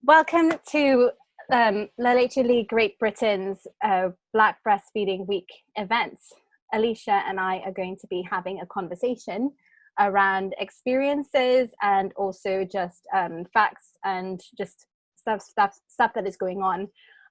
Welcome to literally Great Britain's Black Breastfeeding Week event. Alicia and I are going to be having a conversation around experiences and also just facts and just stuff that is going on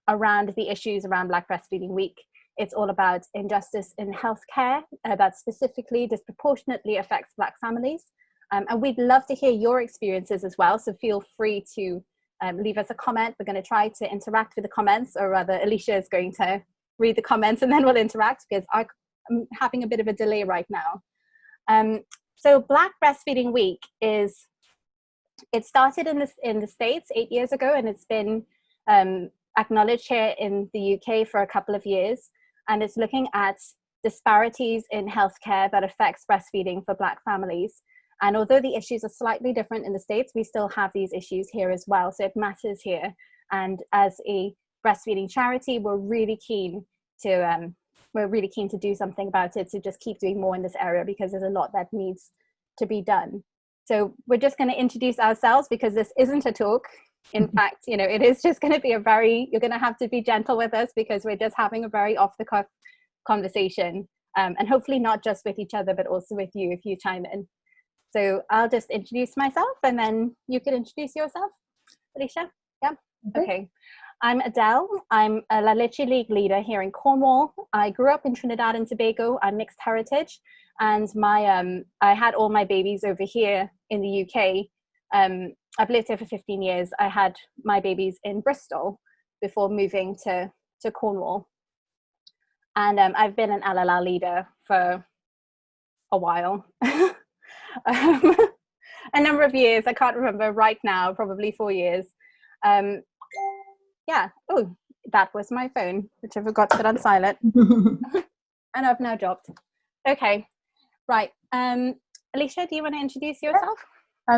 around the issues around Black Breastfeeding Week. It's all about injustice in healthcare that specifically disproportionately affects Black families. And we'd love to hear your experiences as well. So feel free to leave us a comment. We're going to try to interact with the comments, or rather Alicia is going to read the comments and then we'll interact because I'm having a bit of a delay right now. So Black Breastfeeding Week it started in the States 8 years ago, and it's been acknowledged here in the UK for a couple of years. And it's looking at disparities in healthcare that affects breastfeeding for Black families. And although the issues are slightly different in the States, we still have these issues here as well. So it matters here. And as a breastfeeding charity, we're really keen to do something about it, to just keep doing more in this area because there's a lot that needs to be done. So we're just going to introduce ourselves because this isn't a talk. In fact, it is just going to be you're going to have to be gentle with us because we're just having a very off the cuff conversation, and hopefully not just with each other, but also with you if you chime in. So I'll just introduce myself and then you can introduce yourself, Alicia. Yeah. Okay. I'm Adele. I'm a La Leche League leader here in Cornwall. I grew up in Trinidad and Tobago. I'm mixed heritage, and I had all my babies over here in the UK. I've lived here for 15 years. I had my babies in Bristol before moving to Cornwall. And I've been an LLR leader for a while. A number of years. I can't remember right now, probably 4 years. Yeah. Oh, that was my phone, which I forgot to put on silent. And I've now dropped. Okay. Right. Alicia, do you want to introduce yourself?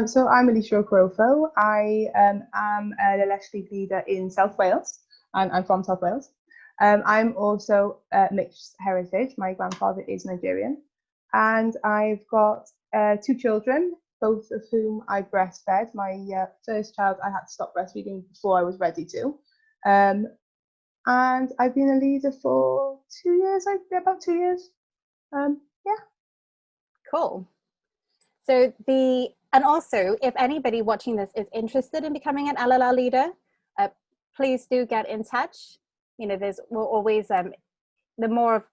So I'm Alicia Ocrofo. I am a Leche League leader in South Wales. I'm from South Wales. I'm also mixed heritage. My grandfather is Nigerian. And I've got 2 children, both of whom I breastfed. My first child, I had to stop breastfeeding before I was ready to. And I've been a leader for 2 years, about 2 years. Yeah. Cool. So and also, if anybody watching this is interested in becoming an LLR leader, please do get in touch. We're always the more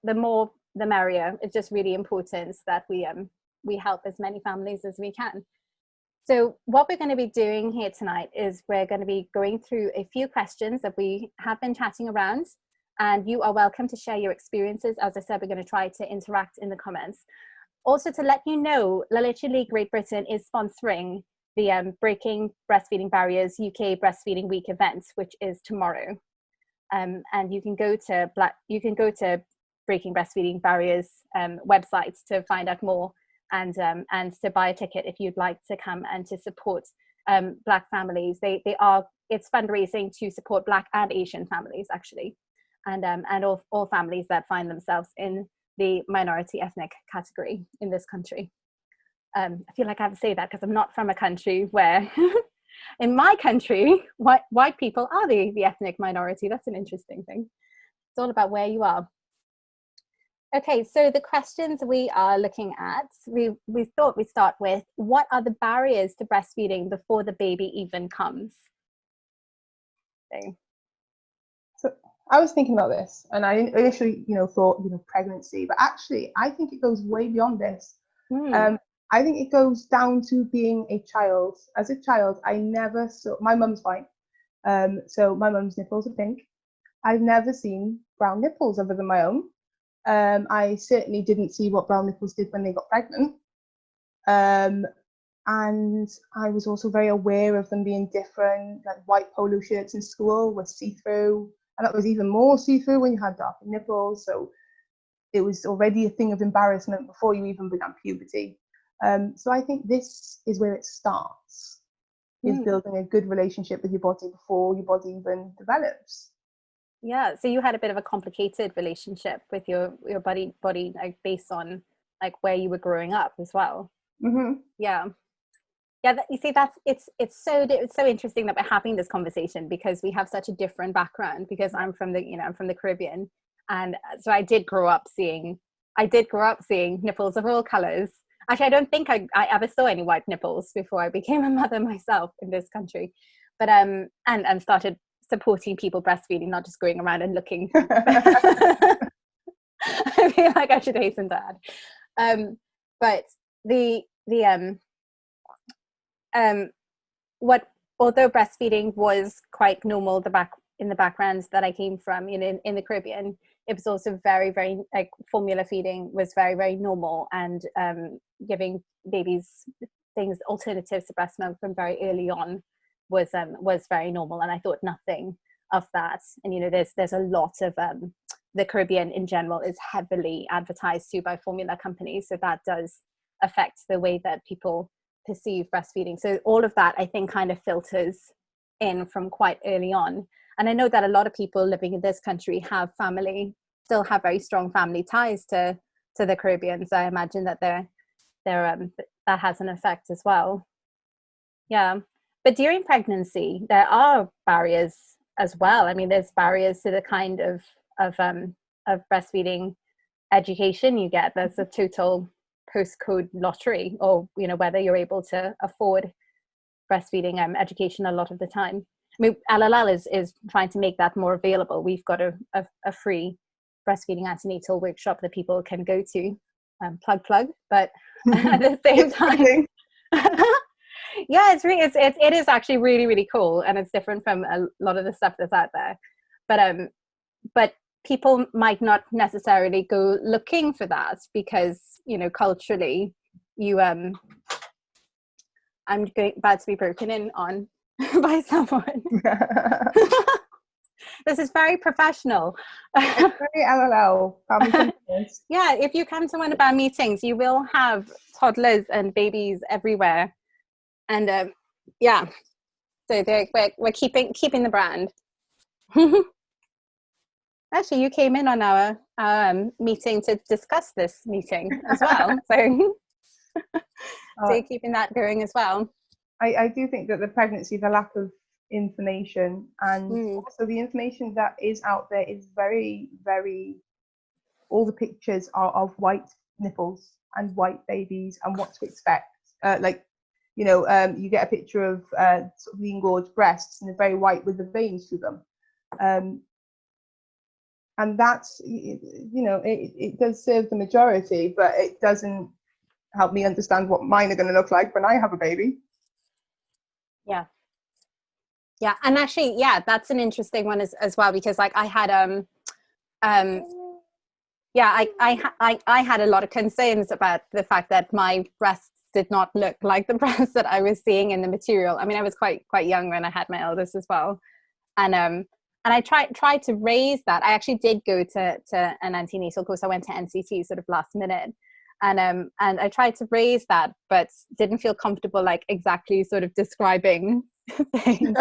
the merrier. It's just really important that we help as many families as we can. So what we're going to be doing here tonight is we're going to be going through a few questions that we have been chatting around, and you are welcome to share your experiences. As I said, we're going to try to interact in the comments. Also, to let you know, La Leche League Great Britain is sponsoring the Breaking Breastfeeding Barriers UK Breastfeeding Week event, which is tomorrow. And you can go to Breaking Breastfeeding Barriers website to find out more and to buy a ticket if you'd like to come and to support Black families. It's fundraising to support Black and Asian families actually, and all families that find themselves in the minority ethnic category in this country. I feel like I have to say that because I'm not from a country where, in my country, white people are the ethnic minority. That's an interesting thing. It's all about where you are. Okay, so the questions we are looking at, we thought we'd start with, what are the barriers to breastfeeding before the baby even comes? So I was thinking about this, and I initially, thought, pregnancy, but actually, I think it goes way beyond this. I think it goes down to being a child. As a child, I never saw, my mum's white, so my mum's nipples are pink. I've never seen brown nipples other than my own. I certainly didn't see what brown nipples did when they got pregnant. And I was also very aware of them being different, like white polo shirts in school were see-through. And that was even more see-through when you had darker nipples. So it was already a thing of embarrassment before you even began puberty. So I think this is where it starts, is building a good relationship with your body before your body even develops. Yeah, so you had a bit of a complicated relationship with your body, like based on like where you were growing up as well. Mm-hmm. Yeah. Yeah, you see, it's so interesting that we're having this conversation, because we have such a different background. Because I'm from the Caribbean, and so I did grow up seeing nipples of all colors. Actually, I don't think I ever saw any white nipples before I became a mother myself in this country. But and started supporting people breastfeeding, not just going around and looking. I feel like I should hasten to add. But although breastfeeding was quite normal in the backgrounds that I came from, in the Caribbean, it was also very, very, like, formula feeding was very, very normal, and giving babies things, alternatives to breast milk from very early on was very normal. And I thought nothing of that. And there's a lot of the Caribbean in general is heavily advertised to by formula companies, so that does affect the way that people perceive breastfeeding. So all of that, I think, kind of filters in from quite early on. And I know that a lot of people living in this country still have very strong family ties to the Caribbean. So I imagine that that has an effect as well. Yeah. But during pregnancy, there are barriers as well. I mean, there's barriers to the kind of breastfeeding education you get. There's a total postcode lottery, or whether you're able to afford breastfeeding education a lot of the time. I mean, LLL is trying to make that more available. We've got a free breastfeeding antenatal workshop that people can go to, plug, but at the same time, yeah, it is actually really, really cool, and it's different from a lot of the stuff that's out there. But people might not necessarily go looking for that, because culturally, I'm about to be broken in on by someone. This is very professional. It's very LLL. Yeah, if you come to one of our meetings, you will have toddlers and babies everywhere, and yeah, so we're keeping the brand. Actually, you came in on our meeting to discuss this meeting as well, so you're keeping that going as well. I do think that the pregnancy, the lack of information, and also the information that is out there is very, very, all the pictures are of white nipples and white babies and what to expect. You get a picture of sort of the engorged breasts, and they're very white with the veins through them. And that's, it does serve the majority, but it doesn't help me understand what mine are going to look like when I have a baby. Yeah, and actually, that's an interesting one as well, because like I had I had a lot of concerns about the fact that my breasts did not look like the breasts that I was seeing in the material. I mean, I was quite young when I had my eldest as well, and I tried to raise that. I actually did go to an antenatal course. I went to NCT sort of last minute, and I tried to raise that, but didn't feel comfortable like exactly sort of describing things.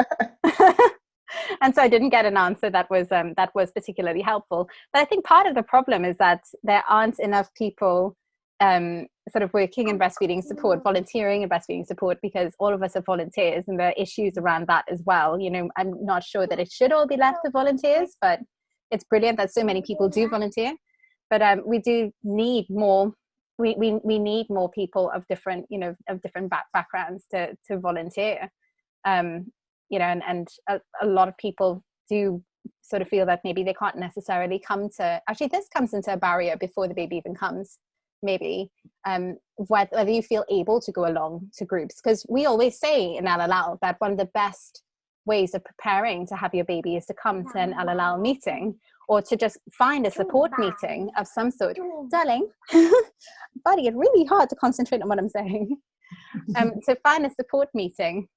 And so I didn't get an answer that was particularly helpful. But I think part of the problem is that there aren't enough people sort of working in breastfeeding support, volunteering in breastfeeding support, because all of us are volunteers, and there are issues around that as well. I'm not sure that it should all be left to volunteers, but it's brilliant that so many people do volunteer. But we do need more. We need more people of different backgrounds to volunteer. And a lot of people do sort of feel that maybe they can't necessarily come to, actually this comes into a barrier before the baby even comes, maybe, whether you feel able to go along to groups, because we always say in LLL that one of the best ways of preparing to have your baby is to come to an LLL meeting, or to just find a support meeting of some sort. Darling, buddy, it's really hard to concentrate on what I'm saying. To find a support meeting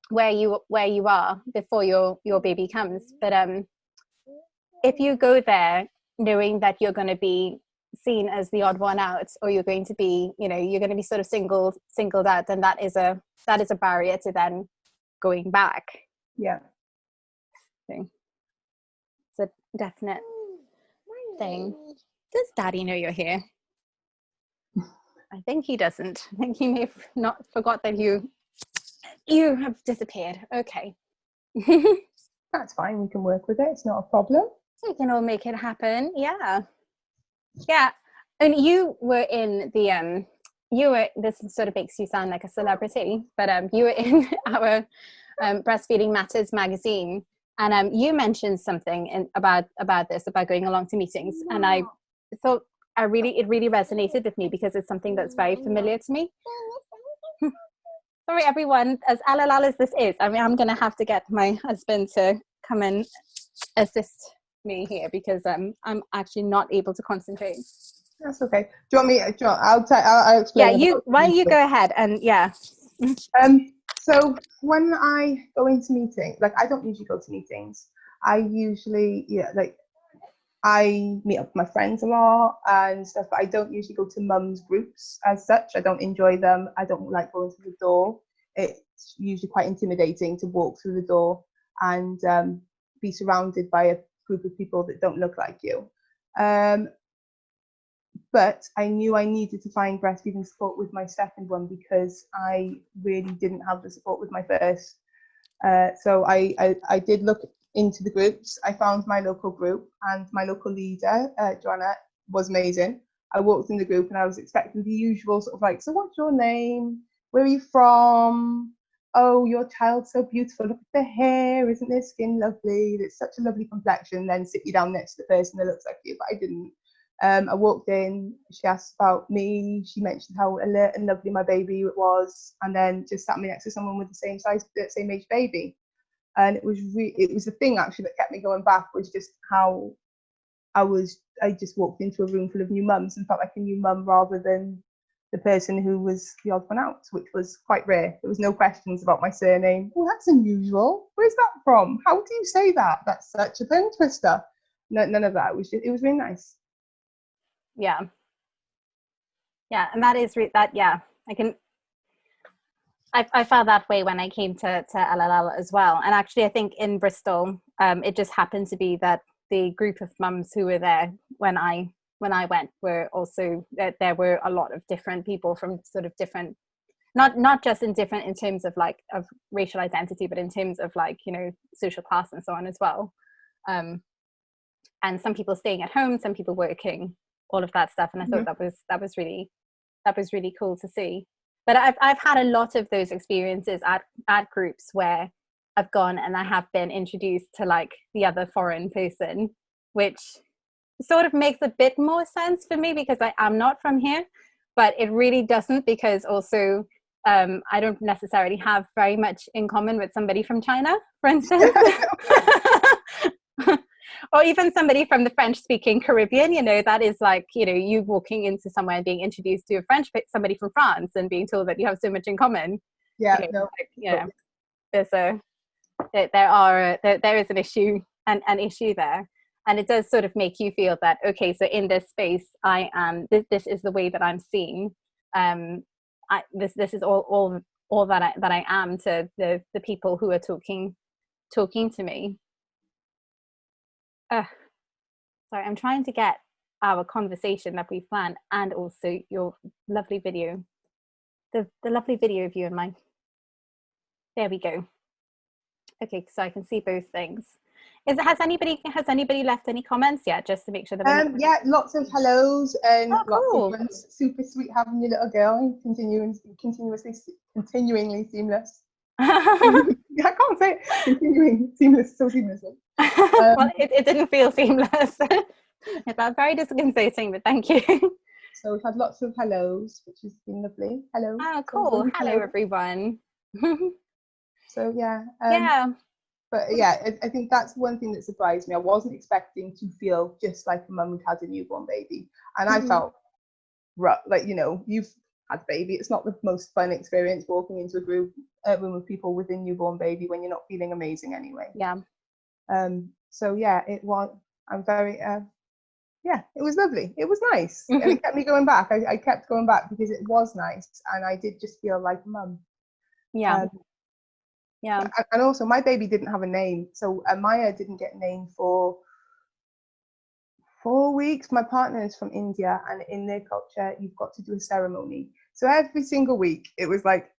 where you are before your baby comes. But if you go there knowing that you're going to be seen as the odd one out, or you're going to be sort of singled out, then that is a barrier to then going back. Yeah. So it's a definite thing. Does Daddy know you're here? I think he doesn't. I think he may have not forgot that you you have disappeared. Okay. That's fine. We can work with it. It's not a problem. We can all make it happen. Yeah. Yeah. And you were in the this sort of makes you sound like a celebrity, but you were in our Breastfeeding Matters magazine, and you mentioned something about this, about going along to meetings, and I thought it really resonated with me because it's something that's very familiar to me. Sorry, everyone, as alalal as this is, I mean, I'm going to have to get my husband to come and assist me here because I'm actually not able to concentrate. That's okay. Do you want me? I'll explain. Yeah, why don't you go ahead and yeah. So when I go into meetings, like I don't usually go to meetings. I usually I meet up with my friends a lot and stuff, but I don't usually go to mums groups as such. I don't enjoy them. I don't like going through the door. It's usually quite intimidating to walk through the door and be surrounded by a group of people that don't look like you. But I knew I needed to find breastfeeding support with my second one because I really didn't have the support with my first. So I did look into the groups. I found my local group, and my local leader, Joanna, was amazing. I walked in the group and I was expecting the usual sort of like, so what's your name? Where are you from? Oh, your child's so beautiful. Look at the hair. Isn't their skin lovely? It's such a lovely complexion. Then sit you down next to the person that looks like you. But I didn't. I walked in, she asked about me, she mentioned how alert and lovely my baby was, and then just sat me next to someone with the same age baby. And it was the thing actually that kept me going back, was just how I just walked into a room full of new mums and felt like a new mum rather than the person who was the odd one out, which was quite rare. There was no questions about my surname. Oh, that's unusual. Where's that from? How do you say that? That's such a tongue twister. No, none of that. It was really nice. Yeah, and that is I felt that way when I came to LLL as well. And actually I think in Bristol it just happened to be that the group of mums who were there when I went were also there were a lot of different people from sort of different, not just in different in terms of like of racial identity, but in terms of like, you know, social class and so on as well, and some people staying at home, some people working, all of that stuff. And I thought that was really cool to see. But I've had a lot of those experiences at groups where I've gone and I have been introduced to like the other foreign person, which sort of makes a bit more sense for me because I am not from here, but it really doesn't, because also I don't necessarily have very much in common with somebody from China, for instance. Or even somebody from the French-speaking Caribbean, you know, that is like, you know, you walking into somewhere and being introduced to somebody from France and being told that you have so much in common. Yeah, you know, there is an issue, an issue there, and it does sort of make you feel that, okay, so in this space, I am this is the way that I'm seen. This is all that I am to the people who are talking to me. Sorry, I'm trying to get our conversation that we've planned and also your lovely video, the lovely video of you and mine. There we go. Okay, so I can see both things. Has anybody left any comments yet, just to make sure that yeah, lots of hellos and lots cool. of ones. Super sweet having your little girl, continuingly seamless. I can't say it. Continuing seamless so seamlessly. Well, it didn't feel seamless. It felt very disconcerting, but thank you. So we've had lots of hellos, which has been lovely. Hello. Oh, cool. Hello, everyone. So yeah. Yeah. But yeah, I think that's one thing that surprised me. I wasn't expecting to feel just like a mum who'd had a newborn baby, and I felt like, you know, you've had a baby. It's not the most fun experience walking into a room of people with a newborn baby when you're not feeling amazing anyway. Yeah. So yeah, it was. I'm very. Yeah, it was lovely. It was nice, and it kept me going back. I kept going back because it was nice, and I did just feel like a mum. Yeah. Yeah. And also, my baby didn't have a name, so Maya didn't get a name for 4 weeks. My partner is from India, and in their culture, you've got to do a ceremony. So every single week, it was like,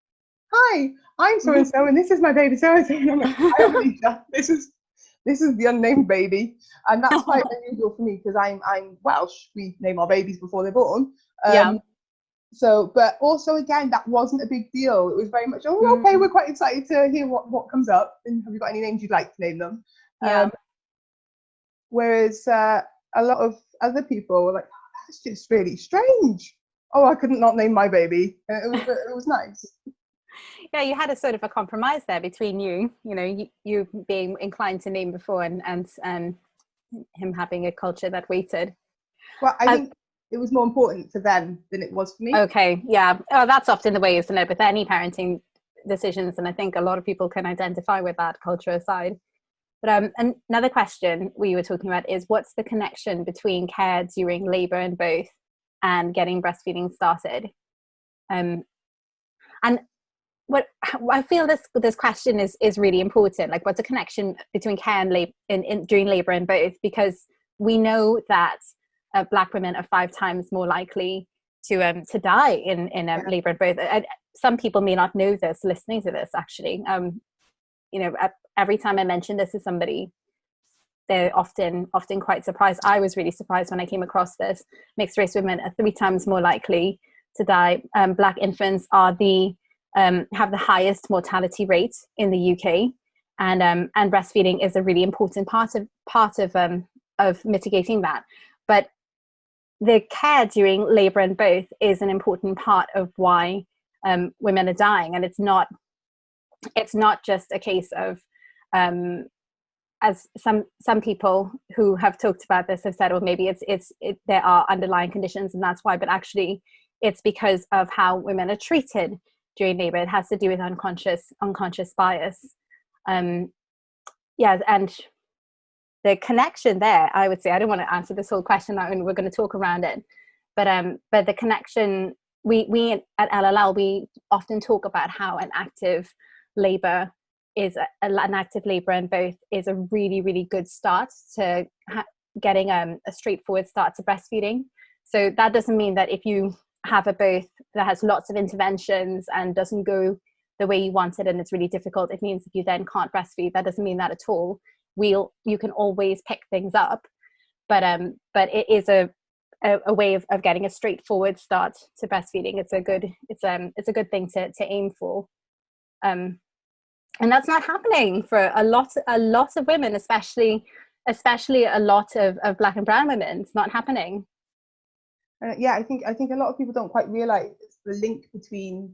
hi, I'm so and so, and this is my baby so and so. And I'm like, hi, Alicia. This is the unnamed baby, and that's quite unusual for me because I'm Welsh. We name our babies before they're born. Yeah. So, but also again, that wasn't a big deal. It was very much, oh, okay, we're quite excited to hear what comes up. And have you got any names you'd like to name them? Yeah. Whereas a lot of other people were like, oh, that's just really strange. Oh, I couldn't not name my baby. And it was nice. Yeah, you had a sort of a compromise there between you you being inclined to name before and him having a culture that waited. Well, I think it was more important for them than it was for me. Okay, yeah. Oh, that's often the way, isn't it, with any parenting decisions, and I think a lot of people can identify with that, culture aside. But another question we were talking about is, what's the connection between care during labour and birth and getting breastfeeding started? And what I feel this question is really important. Like, what's the connection between care and during labour and birth? Because we know that Black women are 5 times more likely to die in labour and birth. Some people may not know this, listening to this, actually. Every time I mention this to somebody, they're often quite surprised. I was really surprised when I came across this. Mixed race women are 3 times more likely to die. Black infants are have the highest mortality rate in the UK, and breastfeeding is a really important part of mitigating that. But the care during labour and birth is an important part of why women are dying, and it's not just a case of as some people who have talked about this have said, well, maybe there are underlying conditions and that's why, but actually it's because of how women are treated during labour. It has to do with unconscious bias. And the connection there, I would say, I don't want to answer this whole question now, and we're going to talk around it, but the connection, we at LLL, we often talk about how an active labour and birth is a really, really good start to getting a straightforward start to breastfeeding. So that doesn't mean that if you have a birth that has lots of interventions and doesn't go the way you wanted and it's really difficult, it means that you then can't breastfeed. That doesn't mean that at all. You can always pick things up, but it is a way of getting a straightforward start to breastfeeding. It's a good thing to aim for, and that's not happening for a lot of women, especially a lot of Black and brown women. It's not happening. I think a lot of people don't quite realise the link between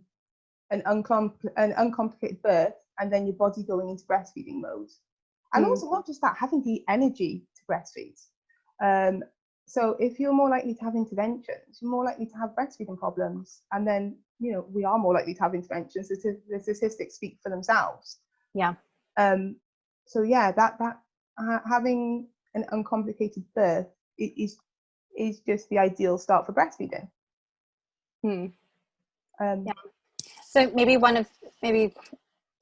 an uncomplicated birth and then your body going into breastfeeding mode. And also not just that, having the energy to breastfeed. So if you're more likely to have interventions, you're more likely to have breastfeeding problems. And then, we are more likely to have interventions. The statistics speak for themselves. Yeah. So yeah, that having an uncomplicated birth is just the ideal start for breastfeeding. Yeah. So maybe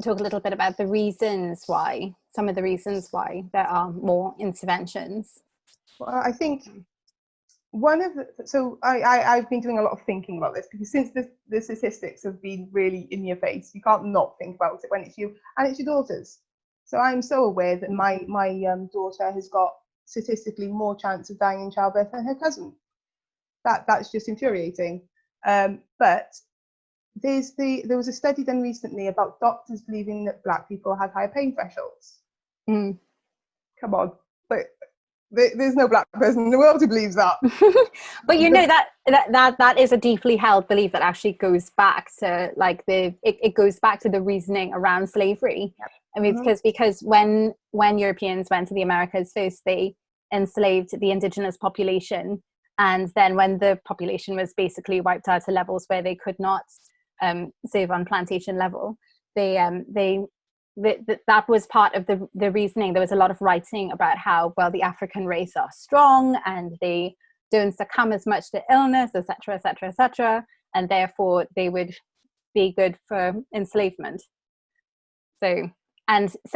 talk a little bit about some of the reasons why there are more interventions. Well, I think I've been doing a lot of thinking about this, because since the statistics have been really in your face, you can't not think about it when it's you and it's your daughters. So I'm so aware that my daughter has got statistically more chance of dying in childbirth than her cousin. That's just infuriating. But there was a study done recently about doctors believing that Black people had higher pain thresholds. Come on, but there's no Black person in the world who believes that. But that is a deeply held belief that actually goes back to it goes back to the reasoning around slavery. Yep. I mean, because when Europeans went to the Americas first, they enslaved the indigenous population, and then when the population was basically wiped out to levels where they could not serve on plantation level, that was part of the reasoning. There was a lot of writing about how, well, the African race are strong and they don't succumb as much to illness, etc., etc., etc., and therefore they would be good for enslavement. So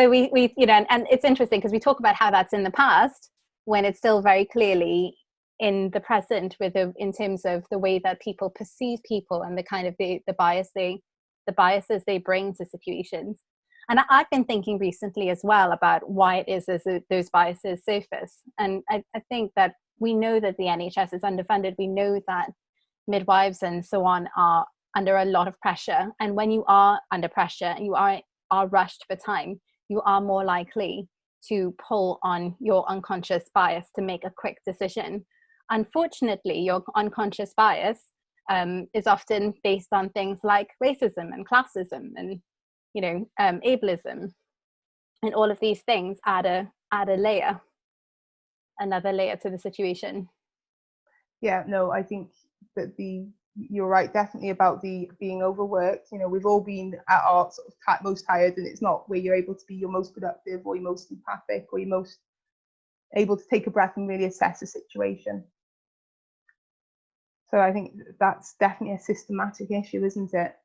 we and it's interesting because we talk about how that's in the past when it's still very clearly in the present in terms of the way that people perceive people and the kind of the bias they the biases they bring to situations. And I've been thinking recently as well about why it is as those biases surface. And I think that we know that the NHS is underfunded. We know that midwives and so on are under a lot of pressure. And when you are under pressure and you are rushed for time, you are more likely to pull on your unconscious bias to make a quick decision. Unfortunately, your unconscious bias is often based on things like racism and classism and ableism, and all of these things add another layer to the situation. Yeah, no, I think that you're right, definitely, about the being overworked. We've all been at our sort of most tired, and it's not where you're able to be your most productive or your most empathic or your most able to take a breath and really assess a situation. So I think that's definitely a systematic issue, isn't it?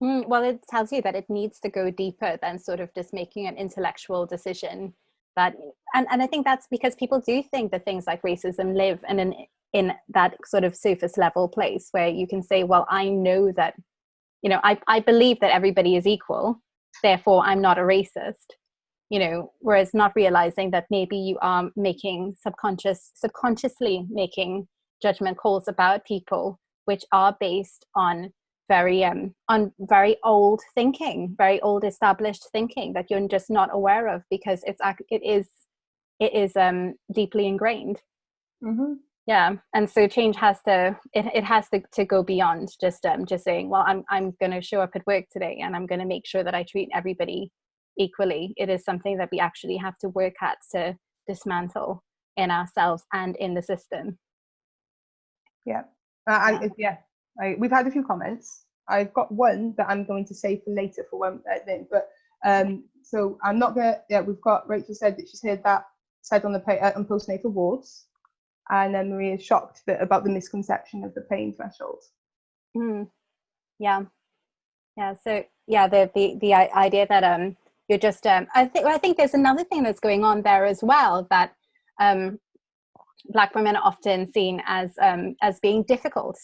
Well, it tells you that it needs to go deeper than sort of just making an intellectual decision. And I think that's because people do think that things like racism live in that sort of surface level place where you can say, well, I know that, I believe that everybody is equal, therefore I'm not a racist, whereas not realizing that maybe you are making subconsciously making judgment calls about people which are based on very old thinking, very old established thinking that you're just not aware of because it is deeply ingrained. Mm-hmm. Yeah, and so change has to go beyond just saying, well, I'm going to show up at work today and I'm going to make sure that I treat everybody equally. It is something that we actually have to work at to dismantle in ourselves and in the system. Yeah. We've had a few comments. I've got one that I'm going to save for later for one thing, but so I'm not gonna. Yeah, we've got Rachel said that she's heard that said on postnatal wards, and then Maria is shocked about the misconception of the pain threshold. Yeah. So yeah, the idea that you're just I think there's another thing that's going on there as well, that Black women are often seen as being difficult.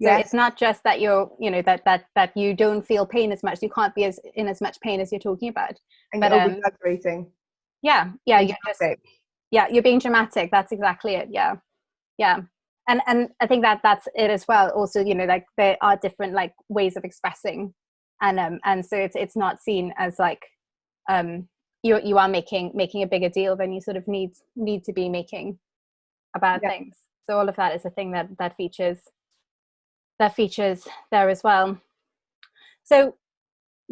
So yes. It's not just that you're, that you don't feel pain as much. You can't be in as much pain as you're talking about. And you're over-exaggerating. Yeah. You're being dramatic. That's exactly it. Yeah. And I think that's it as well. Also, like there are different like ways of expressing, and so it's not seen as like you are making a bigger deal than you sort of need to be making about things. So all of that is a thing that features there as well. So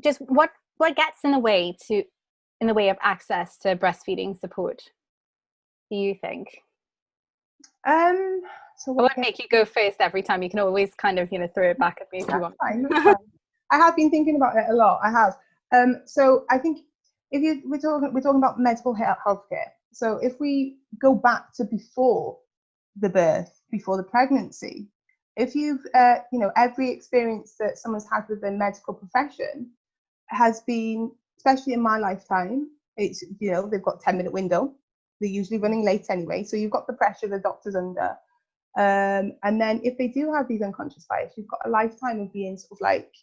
just what gets in the way of access to breastfeeding support, do you think? So I won't make you go first every time. You can always kind of throw it back at me if you want. That's fine. I have been thinking about it a lot. I have. So I think we're talking about medical healthcare. So if we go back to before the birth, before the pregnancy, if you've every experience that someone's had with the medical profession has been, especially in my lifetime, it's they've got 10-minute window. They're usually running late anyway, so you've got the pressure the doctor's under, and then if they do have these unconscious bias, you've got a lifetime of being sort of like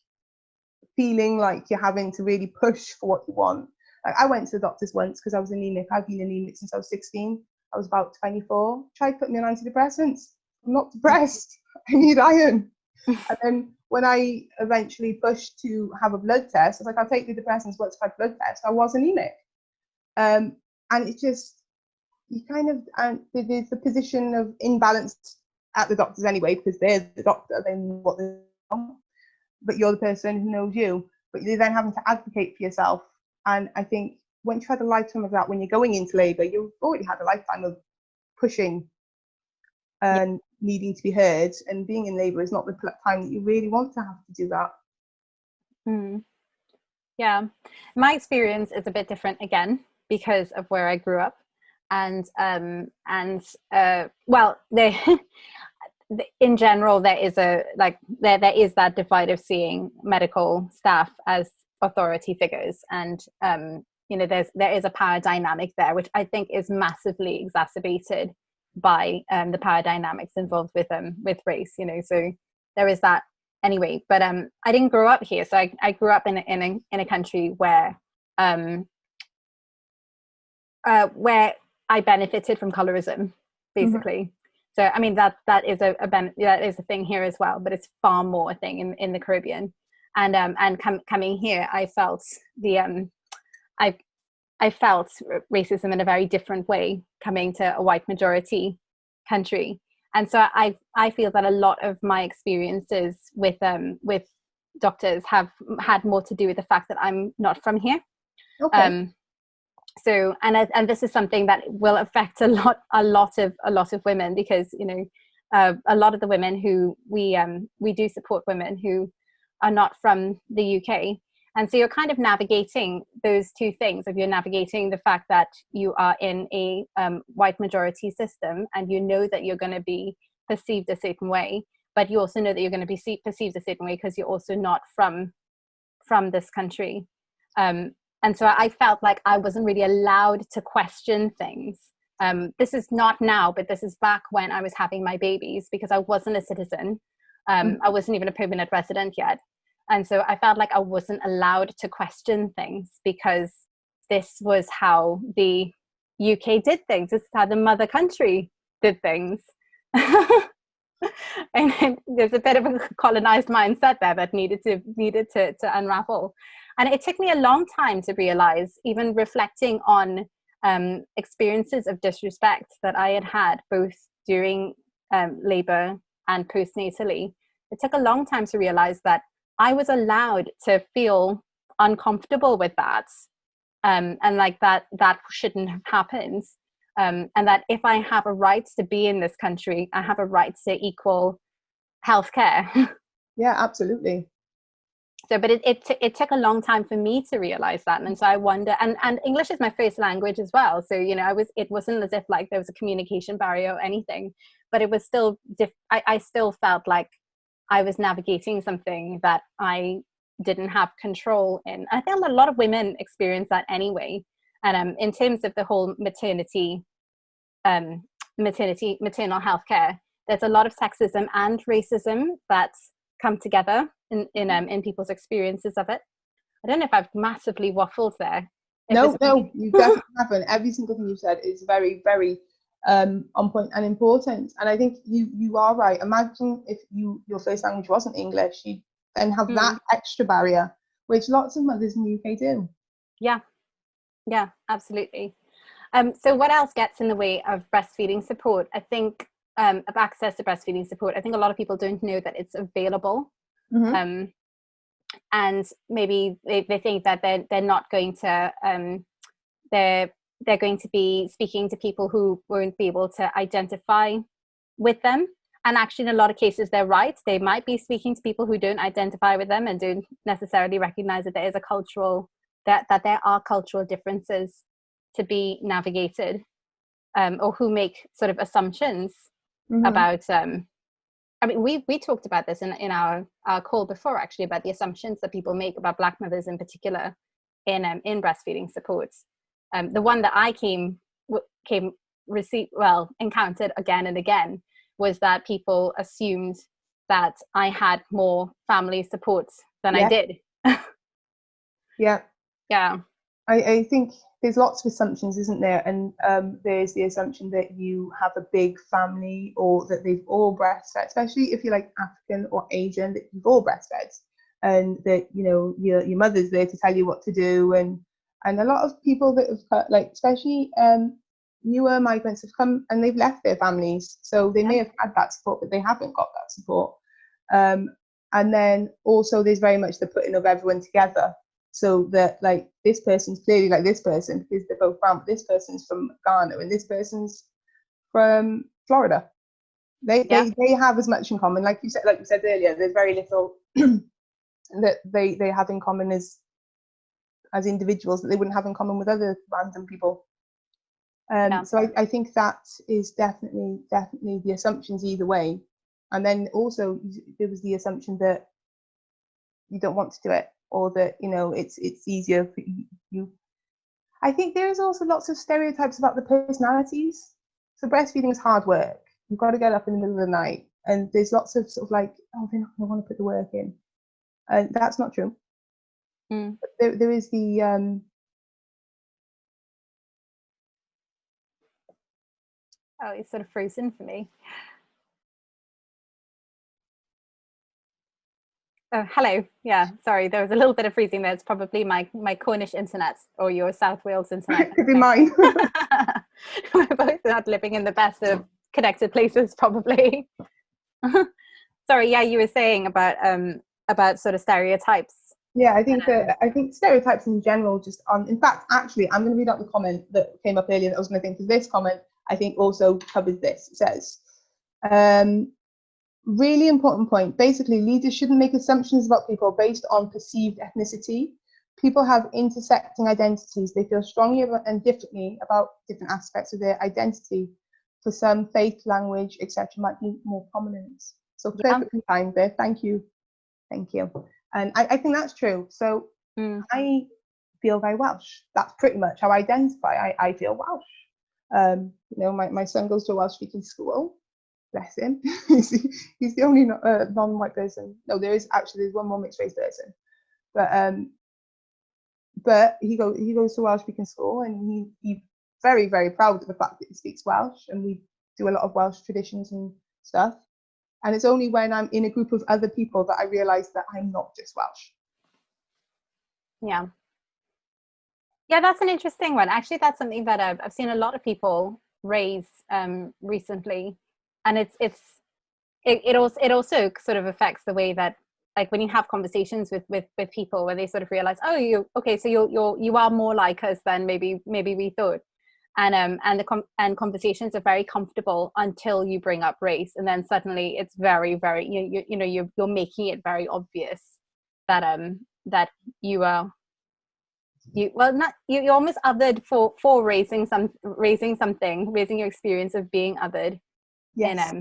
feeling like you're having to really push for what you want. Like I went to the doctors once because I was anemic. I've been anemic since I was 16. I was about 24. Tried putting me on antidepressants. I'm not depressed. I need iron. And then when I eventually pushed to have a blood test, I was like, I'll take the depressants, what's my blood test? I was anemic. And it's just, you kind of, there's the position of imbalance at the doctors anyway, because they're the doctor, they know what they're doing, but you're the person who knows you. But you're then having to advocate for yourself. And I think once you've had a lifetime of that, when you're going into labour, you've already had a lifetime of pushing and needing to be heard, and being in labour is not the time that you really want to have to do that. Yeah, my experience is a bit different again because of where I grew up, and well, in general there is there is that divide of seeing medical staff as authority figures, and there is a power dynamic there, which I think is massively exacerbated by the power dynamics involved with race. So there is that anyway, but I didn't grow up here, so I grew up in a country where I benefited from colorism, basically. So I mean that is that is a thing here as well, but it's far more a thing in the Caribbean. And coming here, I felt I felt racism in a very different way coming to a white majority country. And so I feel that a lot of my experiences with doctors have had more to do with the fact that I'm not from here. Okay. So and this is something that will affect a lot of women, because a lot of the women who we do support women who are not from the UK. And so you're kind of navigating those two things. If you're navigating the fact that you are in a white majority system, and you know that you're going to be perceived a certain way, but you also know that you're going to be perceived a certain way because you're also not from this country. And so I felt like I wasn't really allowed to question things. This is not now, but this is back when I was having my babies, because I wasn't a citizen. I wasn't even a permanent resident yet. And so I felt like I wasn't allowed to question things, because this was how the UK did things. This is how the mother country did things. And there's a bit of a colonized mindset there that needed to unravel. And it took me a long time to realize, even reflecting on experiences of disrespect that I had both during labor and postnatally. It took a long time to realize that I was allowed to feel uncomfortable with that, and like that shouldn't have happened, and that if I have a right to be in this country, I have a right to equal healthcare. Yeah, absolutely. So, but it took a long time for me to realize that, and so I wonder. And English is my first language as well, so it wasn't as if like there was a communication barrier or anything, but it was still I still felt like I was navigating something that I didn't have control in. I think a lot of women experience that anyway. And in terms of the whole maternal health care, there's a lot of sexism and racism that come together in people's experiences of it. I don't know if I've massively waffled there. No, you definitely haven't. Every single thing you said is very, very on point and important. And I think you are right. Imagine if your first language wasn't English, you'd then have that extra barrier, which lots of mothers in the UK do. Yeah, absolutely. So what else gets in the way of breastfeeding support? I think of access to breastfeeding support. I think a lot of people don't know that it's available. And maybe they think that they're not going to they're going to be speaking to people who won't be able to identify with them. And actually, in a lot of cases, they're right. They might be speaking to people who don't identify with them and don't necessarily recognize that there is that there are cultural differences to be navigated, or who make sort of assumptions about. I mean, we talked about this in our call before, actually, about the assumptions that people make about Black mothers in particular in breastfeeding supports. The one that I encountered again and again was that people assumed that I had more family support than I did. Yeah. I think there's lots of assumptions, isn't there? And there's the assumption that you have a big family, or that they've all breastfed, especially if you're like African or Asian, that you've all breastfed, and that your mother's there to tell you what to do. And a lot of people that have like, especially newer migrants, have come and they've left their families, so they may have had that support, but they haven't got that support. And then also there's very much the putting of everyone together, so that like this person's clearly like this person because they're both brown, but this person's from Ghana and this person's from Florida. They have as much in common, like you said earlier. There's very little that they have in common as individuals that they wouldn't have in common with other random people. So I think that is definitely the assumptions either way. And then also there was the assumption that you don't want to do it, or that it's easier for you. I think there is also lots of stereotypes about the personalities. So breastfeeding is hard work. You've got to get up in the middle of the night and there's lots of sort of like, oh, they're not going to want to put the work in, and that's not true. There is the oh, it's sort of frozen for me. Oh, hello. Yeah, sorry, there was a little bit of freezing there. It's probably my Cornish internet or your South Wales internet. could be mine. We're both not living in the best of connected places, probably. Sorry, yeah, you were saying about sort of stereotypes. Yeah, I think stereotypes in general just on. In fact, actually, I'm going to read out the comment that came up earlier that I was going to think, because this comment I think also covers this. It says, really important point. Basically, leaders shouldn't make assumptions about people based on perceived ethnicity. People have intersecting identities. They feel strongly and differently about different aspects of their identity. For some, faith, language, etc. might be more prominent. So perfectly fine there. Thank you. Thank you. And I think that's true. So I feel very Welsh. That's pretty much how I identify. I feel Welsh. You know, my son goes to a Welsh speaking school. Bless him. He's the only non-white person. No, there's one more mixed race person. But he goes to Welsh speaking school, and he's very, very proud of the fact that he speaks Welsh, and we do a lot of Welsh traditions and stuff. And it's only when I'm in a group of other people that I realise that I'm not just Welsh. Yeah. Yeah, that's an interesting one. Actually, that's something that I've seen a lot of people raise recently, and it also sort of affects the way that, like, when you have conversations with people where they sort of realize, oh, you are more like us than maybe we thought. And conversations are very comfortable until you bring up race, and then suddenly it's very, very, you're making it very obvious that you're almost othered for raising your experience of being othered. Yes.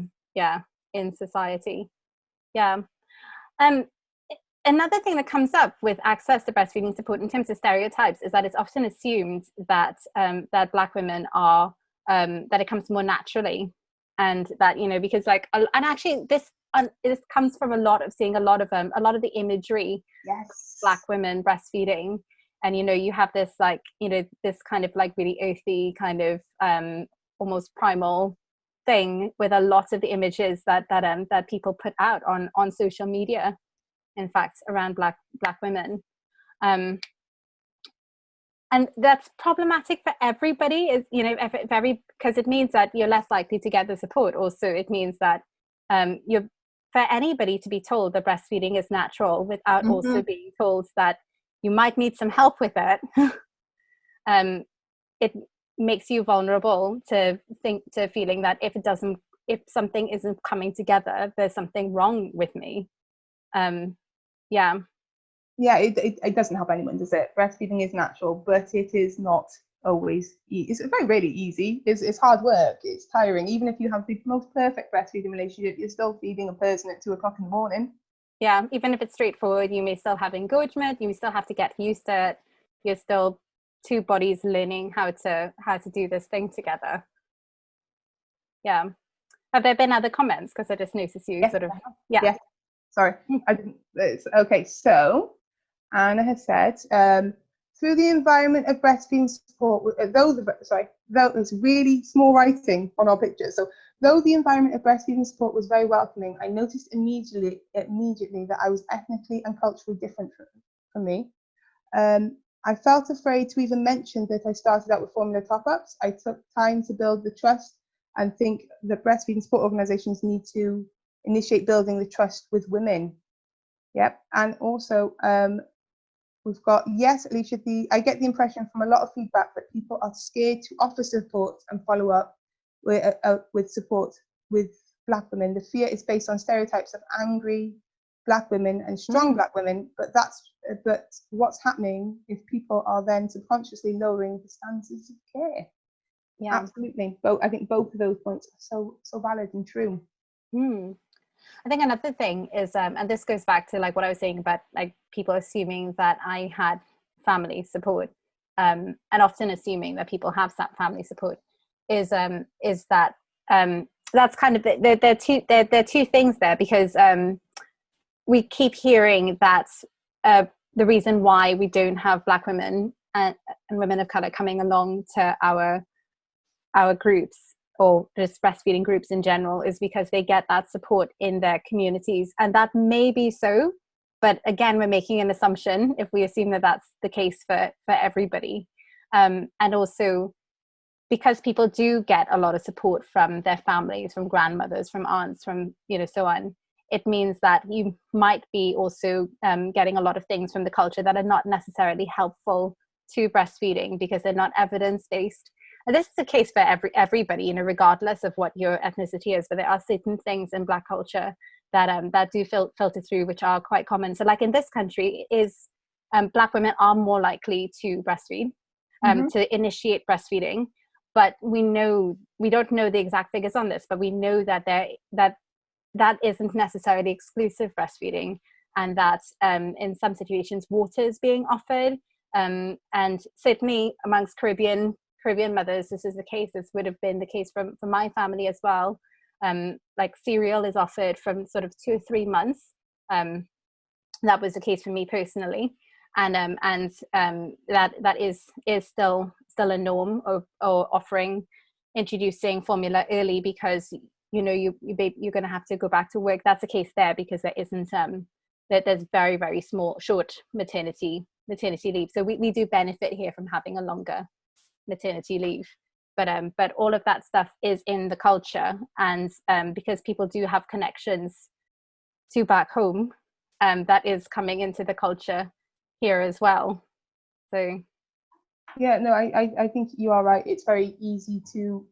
In society. Yeah. Another thing that comes up with access to breastfeeding support in terms of stereotypes is that it's often assumed that that Black women are that it comes more naturally, and that, because like, and actually this comes from seeing a lot of the imagery of Black women breastfeeding, and you have this, like, this kind of like really earthy kind of almost primal thing with a lot of the images that people put out on social media, in fact, around black women, and that's problematic for everybody, is because it means that you're less likely to get the support. Also, it means that for anybody to be told that breastfeeding is natural without also being told that you might need some help with it, it makes you vulnerable to feeling that if something isn't coming together, there's something wrong with me. It doesn't help anyone, does it? Breastfeeding is natural, but it is not always it's very rarely easy. It's hard work, it's tiring. Even if you have the most perfect breastfeeding relationship, you're still feeding a person at 2:00 in the morning. Yeah, even if it's straightforward, you may still have engorgement, you still have to get used to it. You're still two bodies learning how to do this thing together. Yeah. Have there been other comments? Because I just noticed you sort of. Yeah. Sorry, I didn't. Okay, so Anna has said, through the environment of breastfeeding support, there's really small writing on our picture. So though the environment of breastfeeding support was very welcoming, I noticed immediately that I was ethnically and culturally different from me. I felt afraid to even mention that I started out with formula top-ups. I took time to build the trust and think that breastfeeding support organisations need to initiate building the trust with women. Yep, and also we've got, yes, Alicia, I get the impression from a lot of feedback that people are scared to offer support and follow up with support with Black women. The fear is based on stereotypes of angry Black women and strong Black women, but what's happening if people are then subconsciously lowering the standards of care? Yeah, absolutely. I think both of those points are so valid and true. I think another thing is, and this goes back to like what I was saying about like people assuming that I had family support, and often assuming that people have family support, is that that's kind of there are two things there, because we keep hearing that the reason why we don't have Black women and women of color coming along to our groups, or just breastfeeding groups in general, is because they get that support in their communities. And that may be so, but again, we're making an assumption if we assume that that's the case for everybody. And also, because people do get a lot of support from their families, from grandmothers, from aunts, from, so on, it means that you might be also getting a lot of things from the culture that are not necessarily helpful to breastfeeding, because they're not evidence-based. And this is the case for everybody, regardless of what your ethnicity is. But there are certain things in Black culture that do filter through, which are quite common. So, like in this country, Black women are more likely to breastfeed, to initiate breastfeeding. But we don't know the exact figures on this, but we know that that isn't necessarily exclusive breastfeeding, and that in some situations water is being offered, and certainly amongst Caribbean mothers, this is the case. This would have been the case for my family as well. Like cereal is offered from sort of 2 or 3 months. That was the case for me personally, and that is still a norm, or introducing formula early, because you're going to have to go back to work. That's the case there, because there isn't there's very, very short maternity leave. So we do benefit here from having a longer maternity leave, but all of that stuff is in the culture, and because people do have connections to back home, that is coming into the culture here as well. So yeah, no, I think you are right. It's very easy to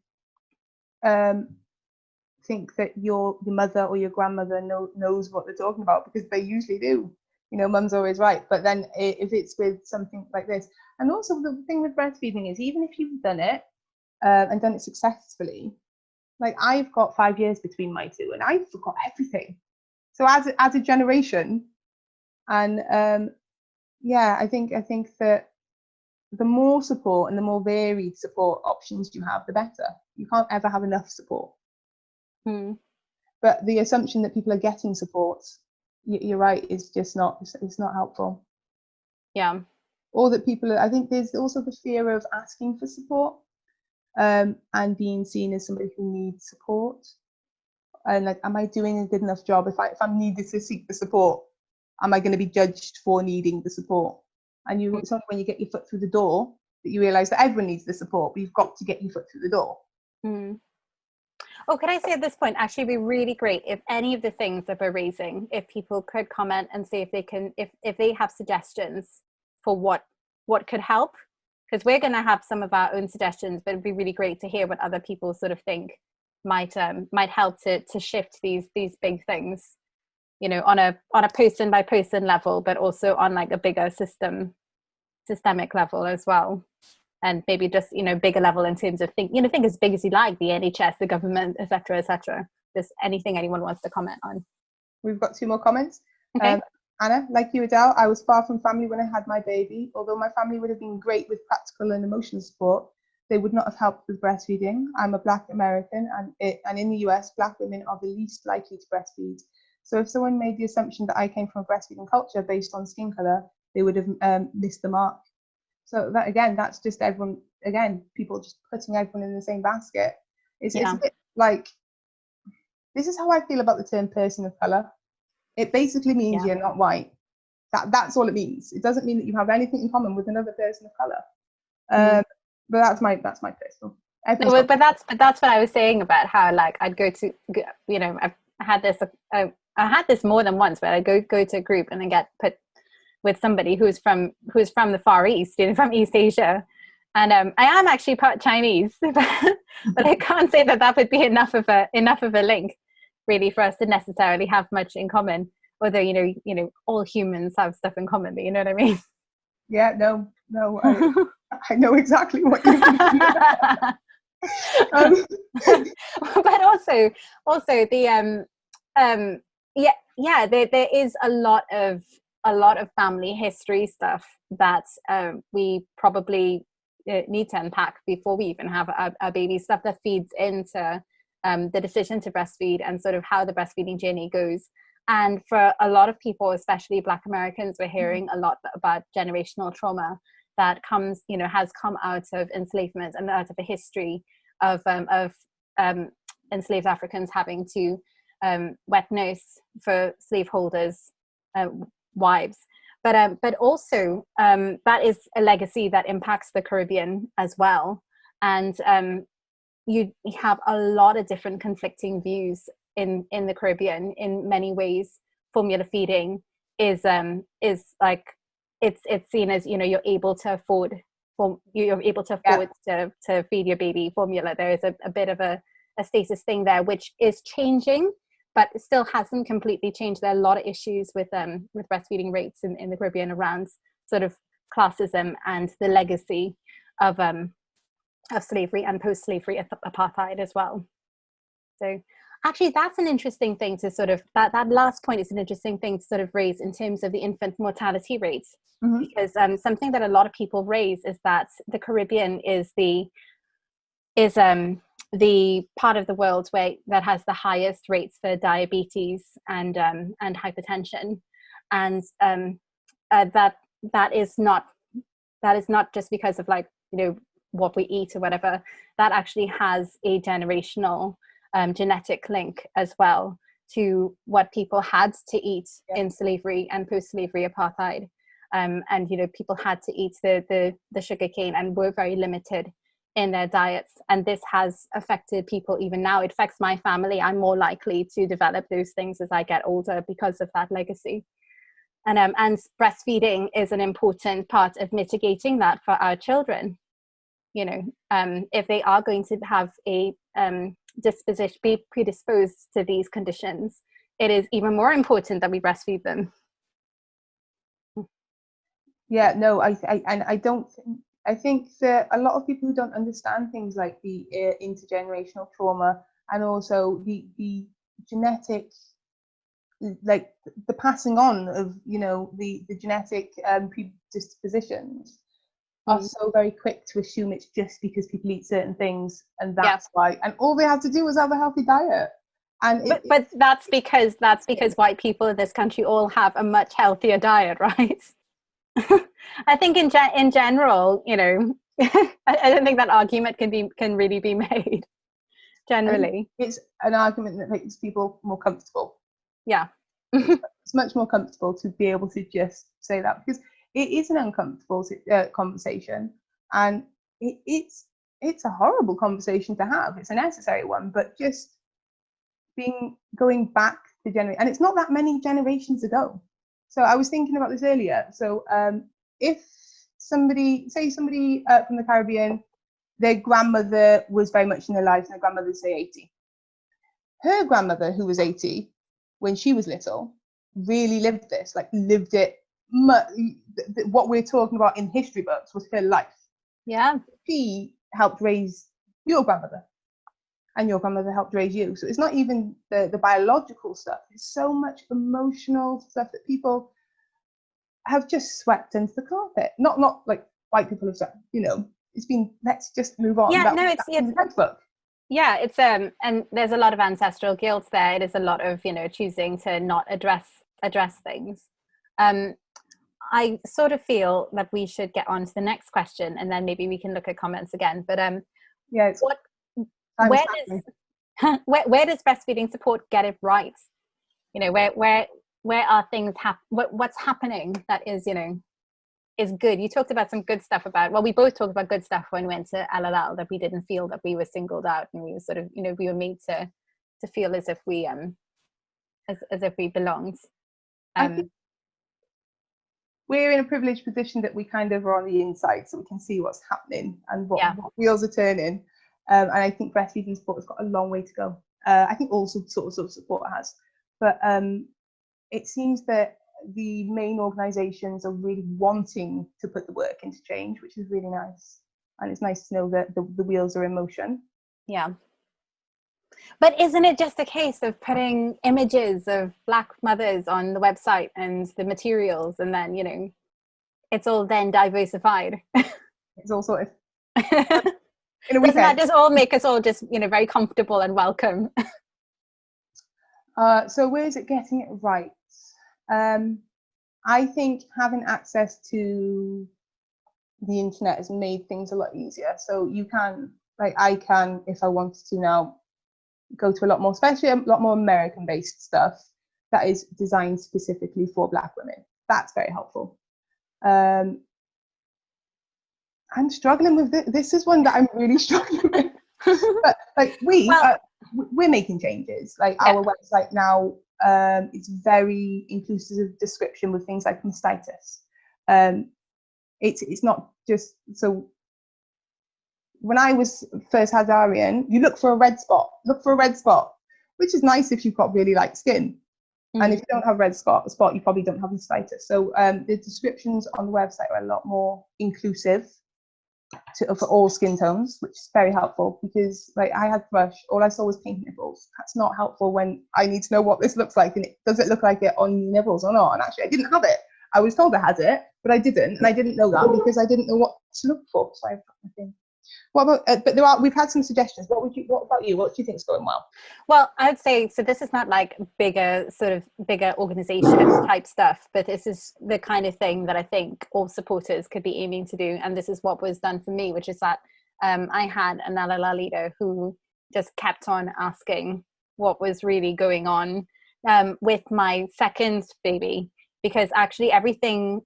think that your mother or your grandmother knows what they're talking about, because they usually do. Mum's always right. But then if it's with something like this, and also the thing with breastfeeding is, even if you've done it and done it successfully, like I've got 5 years between my two, and I forgot everything. So as a generation, and I think that the more support and the more varied support options you have, the better. You can't ever have enough support. But the assumption that people are getting support, you're right, is just it's not helpful. Yeah. Or that I think there's also the fear of asking for support, and being seen as somebody who needs support. And like, am I doing a good enough job? If I'm needed to seek the support, am I going to be judged for needing the support? And it's only when you get your foot through the door that you realise that everyone needs the support, but you've got to get your foot through the door. Oh, could I say at this point, actually, it'd be really great if any of the things that we're raising, if people could comment and say if they have suggestions for what could help, because we're going to have some of our own suggestions, but it'd be really great to hear what other people sort of think might help to shift these big things, on a person by person level, but also on like a bigger systemic level as well. And maybe just, bigger level in terms of think as big as you like, the NHS, the government, etc., etc. Just anything anyone wants to comment on. We've got 2 more comments. Okay. Anna, like you, Adele, I was far from family when I had my baby. Although my family would have been great with practical and emotional support, they would not have helped with breastfeeding. I'm a Black American, and in the US, Black women are the least likely to breastfeed. So if someone made the assumption that I came from a breastfeeding culture based on skin color, they would have missed the mark. So that's just everyone, people just putting everyone in the same basket. It's a bit like, this is how I feel about the term person of color. It basically means you're not white. That's all it means. It doesn't mean that you have anything in common with another person of color. But that's my personal. No, but that's what I was saying about how, like, I'd go to, I had this more than once, where I go to a group and then get put with somebody who's from the Far East, from East Asia, and I am actually part Chinese, but I can't say that would be enough of a link, really, for us to necessarily have much in common. Although all humans have stuff in common, but you know what I mean? Yeah, no, I know exactly what you mean. But also the there is a lot of family history stuff that we probably need to unpack before we even have a baby, stuff that feeds into the decision to breastfeed and sort of how the breastfeeding journey goes. And for a lot of people, especially Black Americans, we're hearing a lot about generational trauma that comes, you know, has come out of enslavement and out of a history of enslaved Africans having to wet nurse for slaveholders' wives. But also that is a legacy that impacts the Caribbean as well. And you have a lot of different conflicting views in the Caribbean. In many ways, formula feeding is like it's seen as, you know, you're able to afford to feed your baby formula. There is a bit of a status thing there, which is changing, but it still hasn't completely changed. There are a lot of issues with breastfeeding rates in the Caribbean around sort of classism and the legacy of slavery and post-slavery apartheid as well. So actually, that's an interesting thing to sort of, that last point is an interesting thing to sort of raise in terms of the infant mortality rate, because something that a lot of people raise is that the Caribbean is the part of the world that has the highest rates for diabetes and hypertension, and that is not just because of, like, you know, what we eat or whatever. That actually has a generational genetic link as well to what people had to eat in slavery and post-slavery apartheid, and you know, people had to eat the sugar cane and were very limited in their diets, and this has affected people even now. It affects my family. I'm more likely to develop those things as I get older because of that legacy. And breastfeeding is an important part of mitigating that for our children. You know, if they are going to have a disposition, be predisposed to these conditions, it is even more important that we breastfeed them. Yeah, no, I think that a lot of people who don't understand things like the intergenerational trauma, and also the genetic, like the passing on of, you know, the genetic predispositions, are so very quick to assume it's just because people eat certain things and that's why, and all they have to do is have a healthy diet. And but that's because white people in this country all have a much healthier diet, right? I think in general, you know, I don't think that argument can really be made generally. It's an argument that makes people more comfortable. Yeah. It's much more comfortable to be able to just say that, because it is an uncomfortable conversation, and it's a horrible conversation to have. It's a necessary one, but just going back to generation, and it's not that many generations ago. So I was thinking about this earlier. So if somebody from the Caribbean, their grandmother was very much in their lives, and their grandmother, say 80. Her grandmother, who was 80 when she was little, really lived it. What we're talking about in history books was her life. Yeah. She helped raise your grandmother, and your grandmother helped raise you. So it's not even the biological stuff. It's so much emotional stuff that people have just swept into the carpet. Not like white people have said, you know, it's been, let's just move on. Yeah, it's the textbook. Yeah, it's and there's a lot of ancestral guilt there. It is a lot of, you know, choosing to not address things. I sort of feel that we should get on to the next question, and then maybe we can look at comments again. But where does breastfeeding support get it right? You know, where are things what's happening that is, you know, is good? You talked about some good stuff we both talked about good stuff when we went to LLL, that we didn't feel that we were singled out, and we were sort of, you know, we were made to feel as if we as if we belonged. I think we're in a privileged position that we kind of are on the inside, so we can see what's happening and what wheels are turning. And I think breastfeeding support has got a long way to go. I think all sorts of support has, but it seems that the main organisations are really wanting to put the work into change, which is really nice. And it's nice to know that the wheels are in motion. Yeah. But isn't it just a case of putting images of Black mothers on the website and the materials, and then, you know, it's all then diversified? It's all sorted. in a Doesn't that weekend. just all make us all just, you know, very comfortable and welcome? So where is it getting it right? I think having access to the internet has made things a lot easier. So you can, like I can, if I wanted to now, go to a lot more, especially a lot more American-based stuff that is designed specifically for Black women. That's very helpful. I'm struggling with this. This is one that I'm really struggling with. But like we're making changes. Like our website now, it's very inclusive description with things like mastitis. It's not just, so when I was first had Arian, you look for a red spot, which is nice if you've got really light skin. And if you don't have red spot, you probably don't have mastitis. So the descriptions on the website are a lot more inclusive for all skin tones, which is very helpful, because like I had thrush, all I saw was pink nipples. That's not helpful when I need to know what this looks like, and does it look like it on your nipples or not? And actually I didn't have it. I was told I had it, but I didn't, and I didn't know that because I didn't know what to look for. So I've got nothing. What about? But we've had some suggestions. What about you? What do you think is going well? Well, I'd say, so this is not like bigger organization type stuff, but this is the kind of thing that I think all supporters could be aiming to do. And this is what was done for me, which is that I had an LLR leader who just kept on asking what was really going on with my second baby, because actually everything,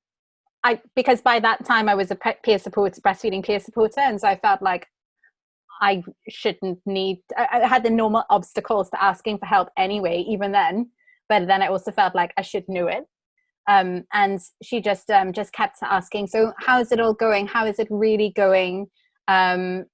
because by that time I was a breastfeeding peer supporter, and so I felt like I shouldn't need, I had the normal obstacles to asking for help anyway, even then, but then I also felt like I should know it. And she just kept asking, so how's it all going? How is it really going? And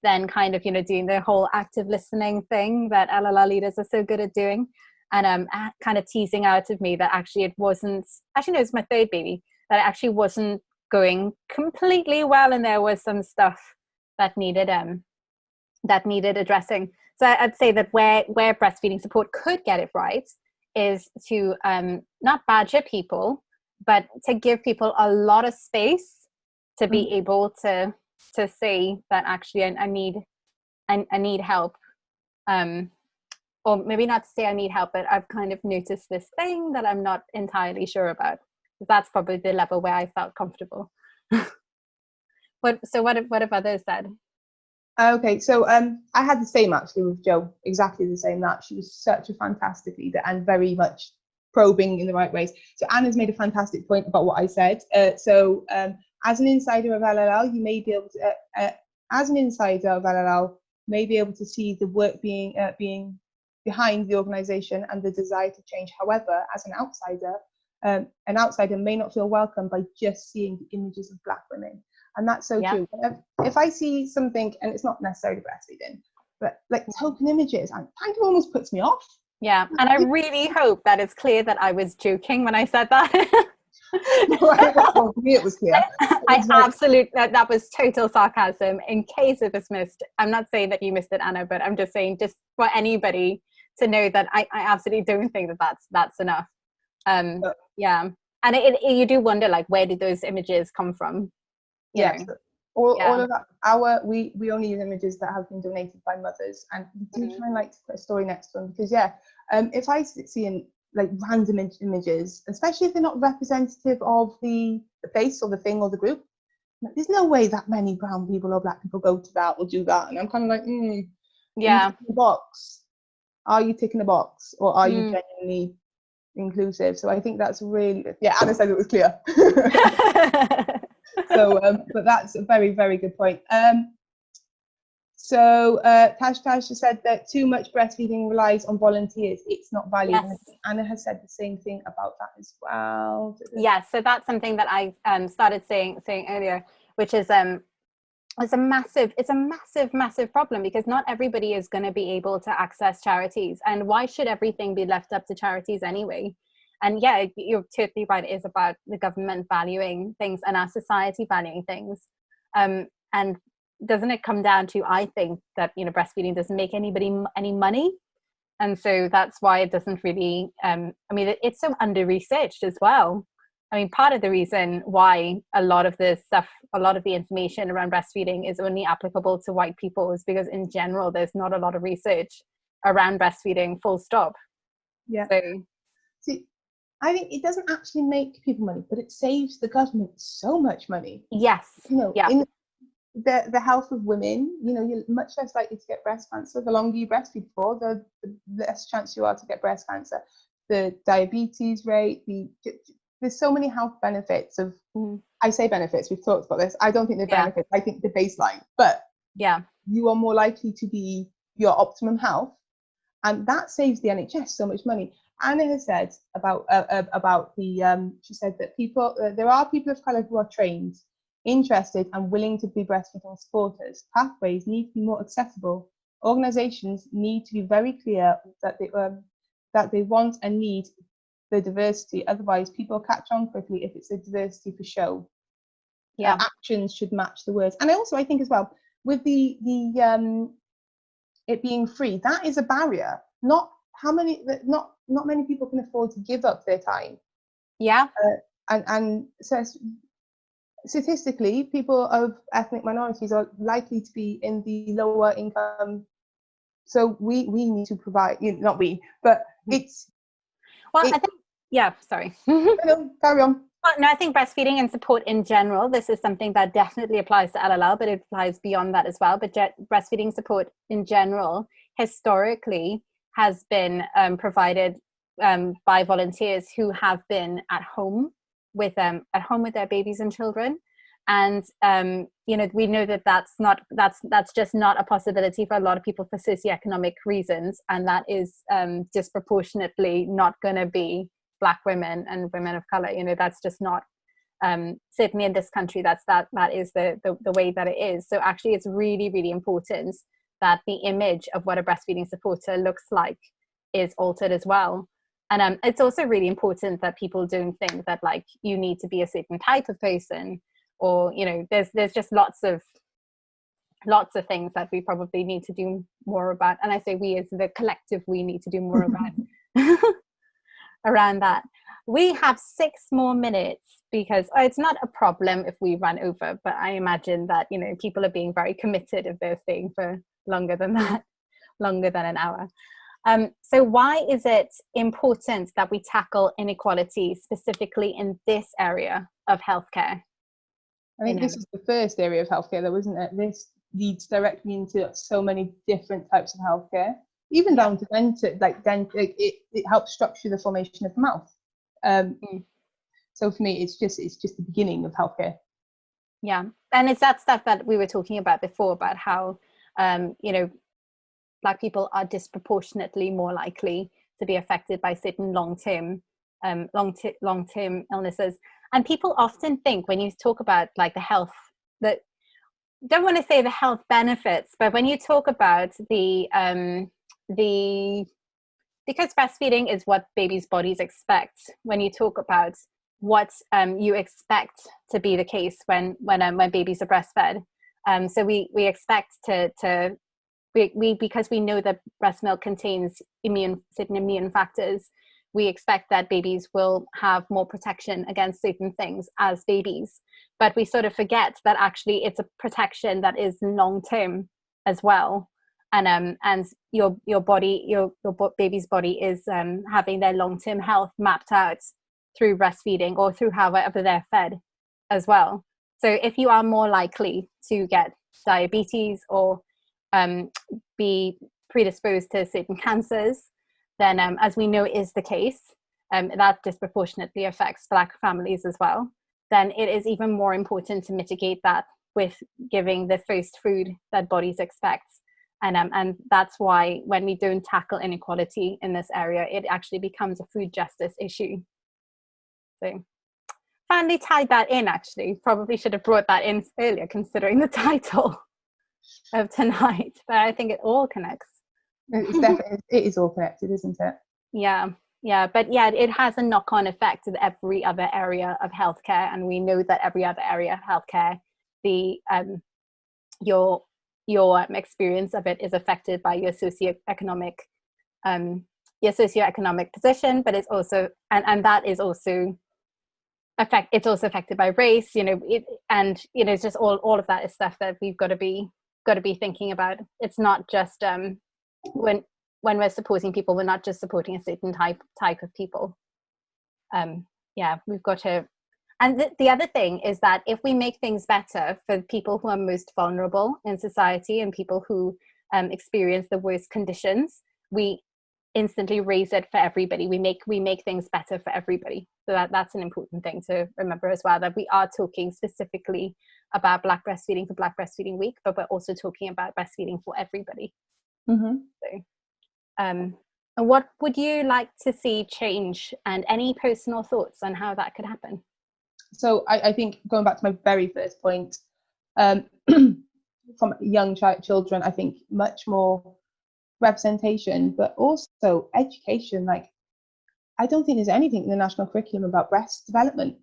then kind of, you know, doing the whole active listening thing that LLR leaders are so good at doing. And kind of teasing out of me that actually it wasn't, actually no, it's my third baby, that it actually wasn't going completely well, and there was some stuff that needed addressing. So I'd say that where breastfeeding support could get it right is to not badger people, but to give people a lot of space to be able to say that actually I need help, or maybe not to say I need help, but I've kind of noticed this thing that I'm not entirely sure about. That's probably the level where I felt comfortable. What have others said? Okay, so I had the same actually with Jo, exactly the same. That she was such a fantastic leader and very much probing in the right ways. So Anna's made a fantastic point about what I said. As an insider of LLL, you may be able to, as an insider of LLL, may be able to see the work being behind the organisation and the desire to change. However, as an outsider may not feel welcome by just seeing the images of Black women. And that's so true. If I see something, and it's not necessarily breastfeeding, but like token images, it kind of almost puts me off. Yeah, and I really hope that it's clear that I was joking when I said that. Well, for me it was clear. That was total sarcasm. In case it was missed, I'm not saying that you missed it, Anna, but I'm just saying, just for anybody to know that I absolutely don't think that that's enough. Yeah, and you do wonder, like, where did those images come from? Yes, all of that. We only use images that have been donated by mothers, and we do try and like to put a story next to them, because if I see like random images, especially if they're not representative of the face or the thing or the group, there's no way that many brown people or Black people go to that or do that, and I'm kind of like, are you ticking the box, or are you genuinely inclusive? So I think that's really, Anna said it was clear. So, but that's a very, very good point. So Tash has said that too much breastfeeding relies on volunteers. It's not valued. Yes. And I think Anna has said the same thing about that as well. Yes, so that's something that I started saying earlier, which is it's a massive problem, because not everybody is going to be able to access charities, and why should everything be left up to charities anyway? And yeah, you're totally right. It is about the government valuing things and our society valuing things. And doesn't it come down to, I think, that, you know, breastfeeding doesn't make anybody any money. And so that's why it doesn't really, I mean, it's so under-researched as well. I mean, part of the reason why a lot of the information around breastfeeding is only applicable to white people is because in general, there's not a lot of research around breastfeeding, full stop. Yeah. So, see, I think it doesn't actually make people money, but it saves the government so much money. yes. Yeah. In the health of women, you're much less likely to get breast cancer. The longer you breastfeed for, the less chance you are to get breast cancer. The diabetes rate, there's so many health benefits of, I say benefits, we've talked about this. I don't think they're benefits, I think the baseline, but you are more likely to be your optimum health, and that saves the NHS so much money. Anna has said about she said that there are people of colour who are trained, interested and willing to be breastfeeding supporters. Pathways need to be more accessible. Organisations need to be very clear that they want and need the diversity. Otherwise, people catch on quickly if it's a diversity for show. Actions should match the words. And I think as well, with the it being free, that is a barrier. Not many people can afford to give up their time. And so statistically, people of ethnic minorities are likely to be in the lower income. So we need to provide, not we, but it's. Well, I think, sorry. No, carry on. Well, no, I think breastfeeding and support in general, this is something that definitely applies to LLL, but it applies beyond that as well. But breastfeeding support in general, historically, has been provided by volunteers who have been at home with their babies and children. And we know that that's just not a possibility for a lot of people for socioeconomic reasons, and that is disproportionately not going to be Black women and women of color. That's just not certainly in this country. That is the way that it is. So actually, it's really, really important that the image of what a breastfeeding supporter looks like is altered as well. And it's also really important that people don't think that like you need to be a certain type of person, or there's just lots of things that we probably need to do more about. And I say we as the collective, we need to do more about around that. We have 6 more minutes because it's not a problem if we run over, but I imagine that people are being very committed if they're staying for longer than that, longer than an hour. So why is it important that we tackle inequality specifically in this area of healthcare? I think this is the first area of healthcare, though, isn't it? This leads directly into so many different types of healthcare, even down to dental. It helps structure the formation of the mouth. So for me, it's just the beginning of healthcare. Yeah, and it's that stuff that we were talking about before about how Black people are disproportionately more likely to be affected by certain long-term illnesses. And people often think when you talk about like the health, that don't want to say the health benefits, but when you talk about because breastfeeding is what babies' bodies expect, when you talk about what you expect to be the case when babies are breastfed, so we expect because we know that breast milk contains certain immune factors, we expect that babies will have more protection against certain things as babies. But we sort of forget that actually it's a protection that is long-term as well. And your baby's body is having their long-term health mapped out through breastfeeding or through however they're fed as well. So if you are more likely to get diabetes or be predisposed to certain cancers, then as we know is the case, that disproportionately affects Black families as well, then it is even more important to mitigate that with giving the first food that bodies expect. And that's why when we don't tackle inequality in this area, it actually becomes a food justice issue. So finally tied that in, actually. Probably should have brought that in earlier considering the title of tonight, but I think it all connects. It's definitely, it is all connected, isn't it? Yeah, but it has a knock-on effect with every other area of healthcare, and we know that every other area of healthcare, your experience of it is affected by your socioeconomic position, but it's also and that is also it's also affected by race, and it's just all of that is stuff that we've got to be thinking about. It's not just when we're supporting people, we're not just supporting a certain type of people. We've got to. And the other thing is that if we make things better for people who are most vulnerable in society and people who experience the worst conditions, we instantly raise it for everybody. We make things better for everybody. So that's an important thing to remember as well, that we are talking specifically about Black breastfeeding for Black Breastfeeding Week, but we're also talking about breastfeeding for everybody. Mm-hmm. So, and what would you like to see change, and any personal thoughts on how that could happen? So I think, going back to my very first point, from young children, I think much more representation, but also education. Like, I don't think there's anything in the national curriculum about breast development.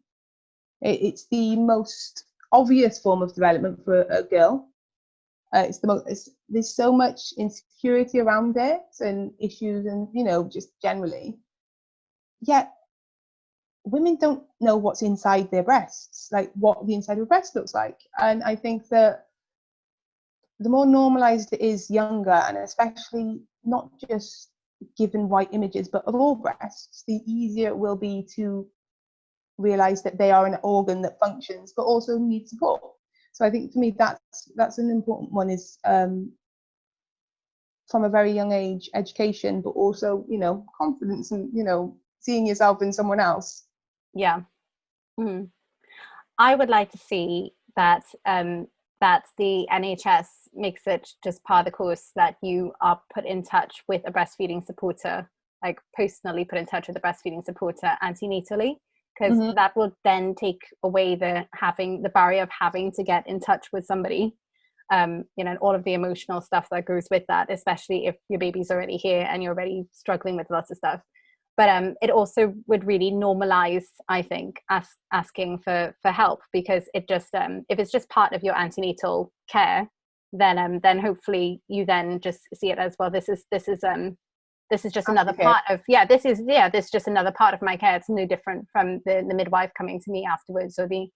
It's the most obvious form of development for a girl. There's so much insecurity around it and issues, and just generally. Yet women don't know what's inside their breasts, like what the inside of a breast looks like. And I think that the more normalized it is younger, and especially not just given white images, but of all breasts, the easier it will be to realize that they are an organ that functions, but also needs support. So I think for me, that's an important one, is from a very young age, education, but also, confidence and, seeing yourself in someone else. Yeah. Mm-hmm. I would like to see that that the NHS makes it just part of the course that you are put in touch with a breastfeeding supporter, like personally put in touch with a breastfeeding supporter antenatally, because Mm-hmm. that will then take away the barrier of having to get in touch with somebody, and all of the emotional stuff that goes with that, especially if your baby's already here and you're already struggling with lots of stuff. But it also would really normalize, I think, asking for help, because it just if it's just part of your antenatal care, then hopefully you then just see it as, well, this is just another part of this is just another part of my care. It's no different from the midwife coming to me afterwards, or the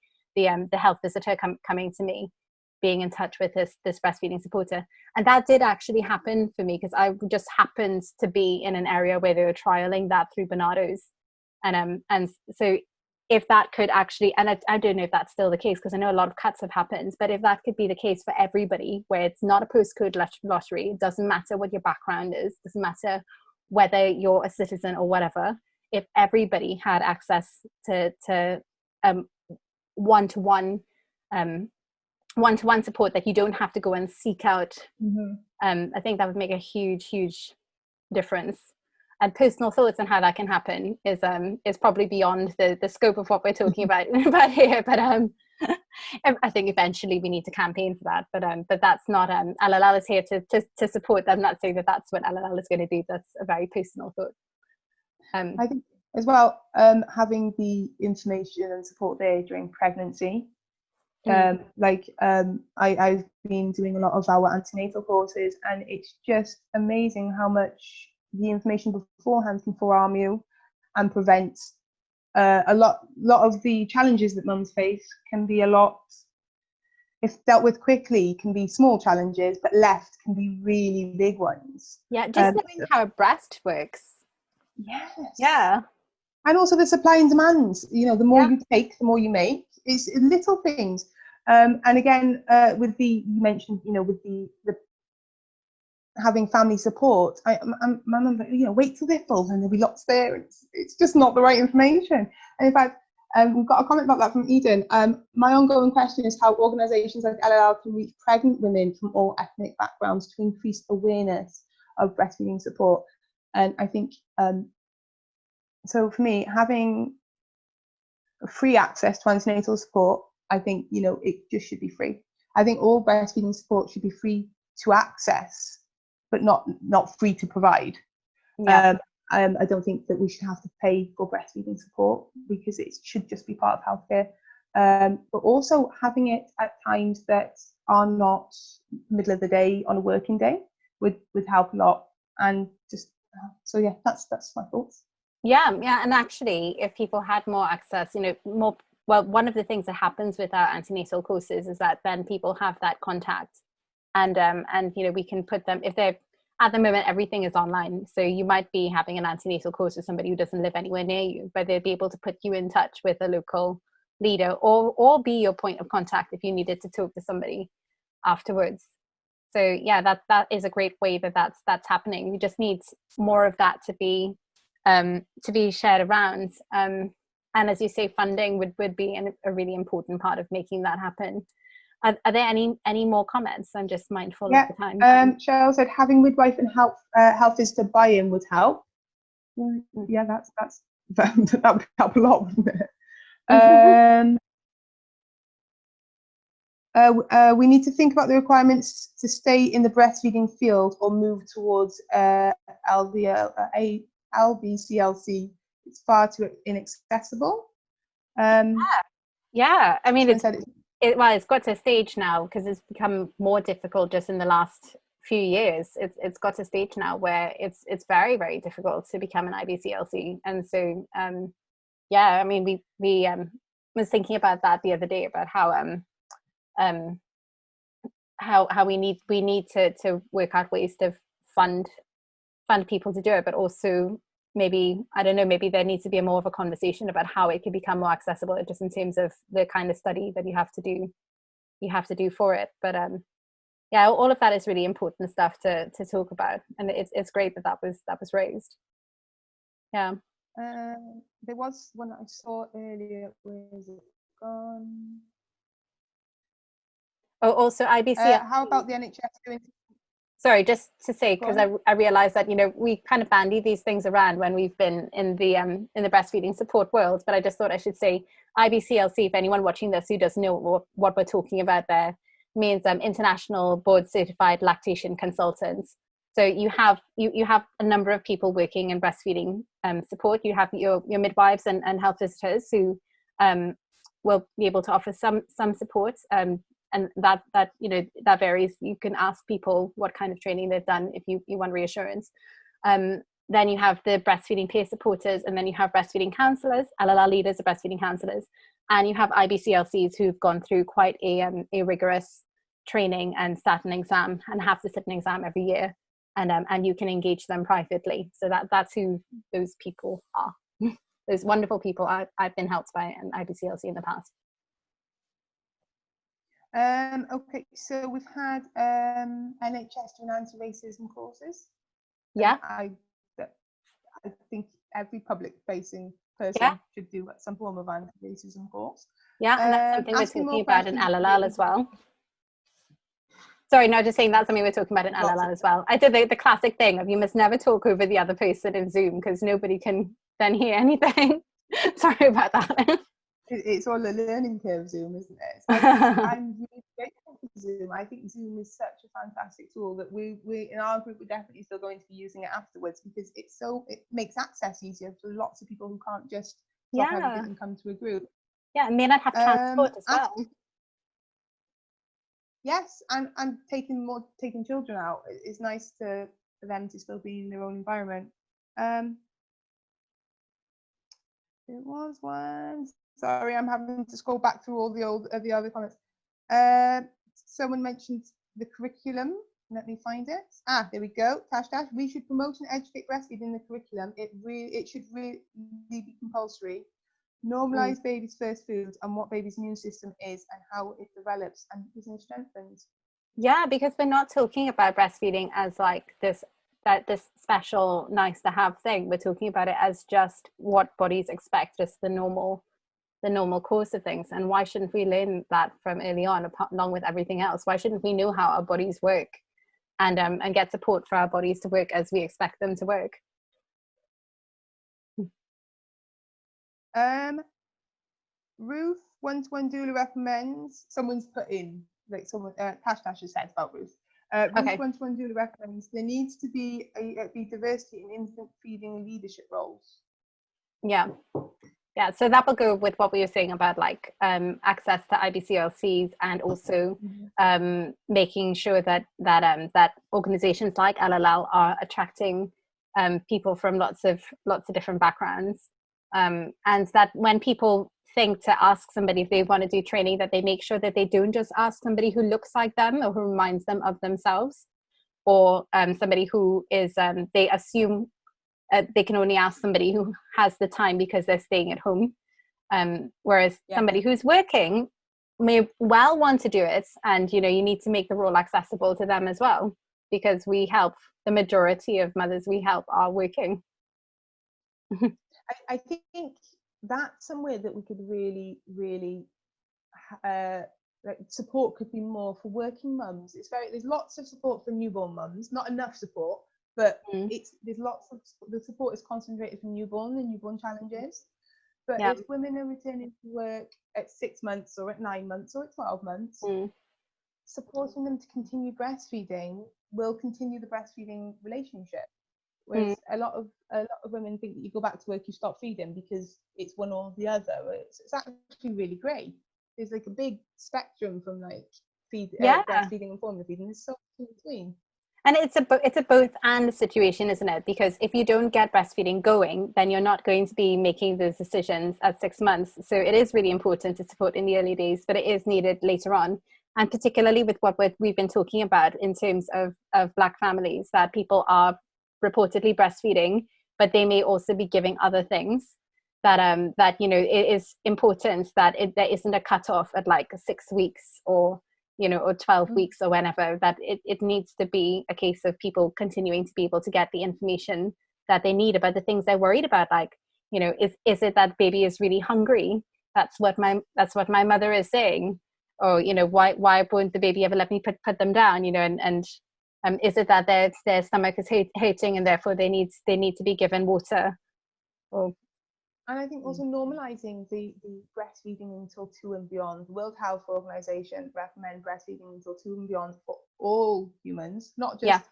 health visitor coming to me, being in touch with this breastfeeding supporter. And that did actually happen for me, because I just happened to be in an area where they were trialing that through Barnardo's, and so if that could actually, and I don't know if that's still the case, because I know a lot of cuts have happened, but if that could be the case for everybody, where it's not a postcode lottery, it doesn't matter what your background is, doesn't matter whether you're a citizen or whatever, if everybody had access to one-to-one support that you don't have to go and seek out, I think that would make a huge difference. And personal thoughts on how that can happen is probably beyond the scope of what we're talking about here, but I think eventually we need to campaign for that, but that's not LLL is here to support them. Not saying that that's what LLL is going to do. That's a very personal thought. I think as well, having the information and support there during pregnancy. I've been doing a lot of our antenatal courses, and it's just amazing how much the information beforehand can forearm you and prevent a lot of the challenges that mums face. Can be a lot, if dealt with quickly, can be small challenges, but left can be really big ones. Yeah, just knowing how a breast works. Yes. Yeah. And also the supply and demands. The more you take, the more you make. It's little things. And again, with you mentioned, with the having family support. My mum, wait till they're full and there'll be lots there. It's just not the right information. And in fact, we've got a comment about that from Eden. My ongoing question is how organisations like LLL can reach pregnant women from all ethnic backgrounds to increase awareness of breastfeeding support. And I think, so for me, having free access to antenatal support, I think, it just should be free. I think all breastfeeding support should be free to access, but not free to provide. Yeah. I don't think that we should have to pay for breastfeeding support, because it should just be part of healthcare. But also having it at times that are not middle of the day on a working day would help a lot. And just that's my thoughts. Yeah, and actually, if people had more access, more well, one of the things that happens with our antenatal courses is that then people have that contact, and you know, we can put them, if they're, at the moment everything is online, so you might be having an antenatal course with somebody who doesn't live anywhere near you, but they'll be able to put you in touch with a local leader, or be your point of contact if you needed to talk to somebody afterwards. So yeah, that is a great way that's happening. We just need more of that to be shared around, and as you say, funding would be a really important part of making that happen. Are there any more comments? I'm just mindful of the time. Cheryl said having midwife and health visitor buy-in would help. Yeah, that would help a lot, wouldn't it? We need to think about the requirements to stay in the breastfeeding field or move towards LBCLC. It's far too inaccessible. Yeah, I mean, it's got to a stage now, because it's become more difficult just in the last few years. It's got to a stage now where it's very, very difficult to become an IBCLC, and so yeah, I mean, we was thinking about that the other day, about how we need to work out ways to fund people to do it, but also maybe, I don't know, maybe there needs to be more of a conversation about how it can become more accessible, just in terms of the kind of study that you have to do for it. But yeah, all of that is really important stuff to talk about, and it's great that was raised. Yeah. There was one I saw earlier. Where is it gone? Oh, also IBC. How about the NHS doing? Sorry, just to say, because I realized that, you know, we kind of bandy these things around when we've been in the breastfeeding support world, but I just thought I should say IBCLC, if anyone watching this who doesn't know what we're talking about there, means International Board Certified Lactation Consultants. So you have a number of people working in breastfeeding support. You have your midwives and health visitors who will be able to offer some support. And that you know, that varies. You can ask people what kind of training they've done if you want reassurance. Then you have the breastfeeding peer supporters, and then you have breastfeeding counsellors, LLR leaders, or breastfeeding counsellors, and you have IBCLCs who've gone through quite a rigorous training and sat an exam, and have to sit an exam every year, and you can engage them privately. So that's who those people are. Those wonderful people I've been helped by an IBCLC in the past. Okay, so we've had NHS doing anti-racism courses. Yeah. I think every public-facing person should do some form of anti-racism course. Yeah, and that's something we're talking about in LLL as well. Sorry, no, just saying that's something we're talking about in LLL as well. I did the classic thing of you must never talk over the other person in Zoom, because nobody can then hear anything. Sorry about that. It's all a learning curve, Zoom, isn't it? I'm really grateful for Zoom. I think Zoom is such a fantastic tool that we in our group, we're definitely still going to be using it afterwards, because it makes access easier for lots of people who can't just drop everything and come to a group. Yeah, and may not have transport as well. Yes, and taking children out. It's nice for them to still be in their own environment. There was one. Sorry, I'm having to scroll back through all the other comments. Someone mentioned the curriculum. Let me find it. There we go. Dash. We should promote and educate breastfeeding in the curriculum. It should really be compulsory. Normalize baby's first food and what baby's immune system is and how it develops and is strengthened. Yeah, because we're not talking about breastfeeding as like this special nice to have thing. We're talking about it as just what bodies expect, just the normal course of things. And why shouldn't we learn that from early on, along with everything else? Why shouldn't we know how our bodies work, and get support for our bodies to work as we expect them to work? Ruth, one-to-one doula recommends, someone's put in, like someone, Tash has said about Ruth. Ruth, one-to-one doula recommends there needs to be diversity in infant feeding leadership roles. Yeah, so that will go with what we were saying about like access to IBCLCs, and also making sure that organizations like LLL are attracting people from lots of different backgrounds, and that when people think to ask somebody if they want to do training, that they make sure that they don't just ask somebody who looks like them or who reminds them of themselves, or somebody who is, they assume they can only ask somebody who has the time because they're staying at home. Whereas somebody who's working may well want to do it, and you need to make the role accessible to them as well, because we help, the majority of mothers we help are working. I think that's somewhere that we could really like support could be more for working mums. There's lots of support for newborn mums, not enough support, but there's lots of, the support is concentrated for newborn and newborn challenges. But if women are returning to work at 6 months or at 9 months or at 12 months, supporting them to continue breastfeeding will continue the breastfeeding relationship. Whereas a lot of women think that you go back to work, you stop feeding because it's one or the other. It's actually really great. There's like a big spectrum from like breastfeeding and formula feeding. There's so much in between. And it's a both and situation, isn't it? Because if you don't get breastfeeding going, then you're not going to be making those decisions at 6 months. So it is really important to support in the early days, but it is needed later on. And particularly with what we've been talking about in terms of Black families, that people are reportedly breastfeeding, but they may also be giving other things. That it is important that there isn't a cutoff at like 6 weeks or 12 weeks or whenever, that it needs to be a case of people continuing to be able to get the information that they need about the things they're worried about. Like, is it that baby is really hungry? That's what my mother is saying. Or, why won't the baby ever let me put them down? And is it that their stomach is hurting and therefore they need to be given water? And I think also normalizing the breastfeeding until 2 and beyond. The World Health Organization recommend breastfeeding until 2 and beyond for all humans, not just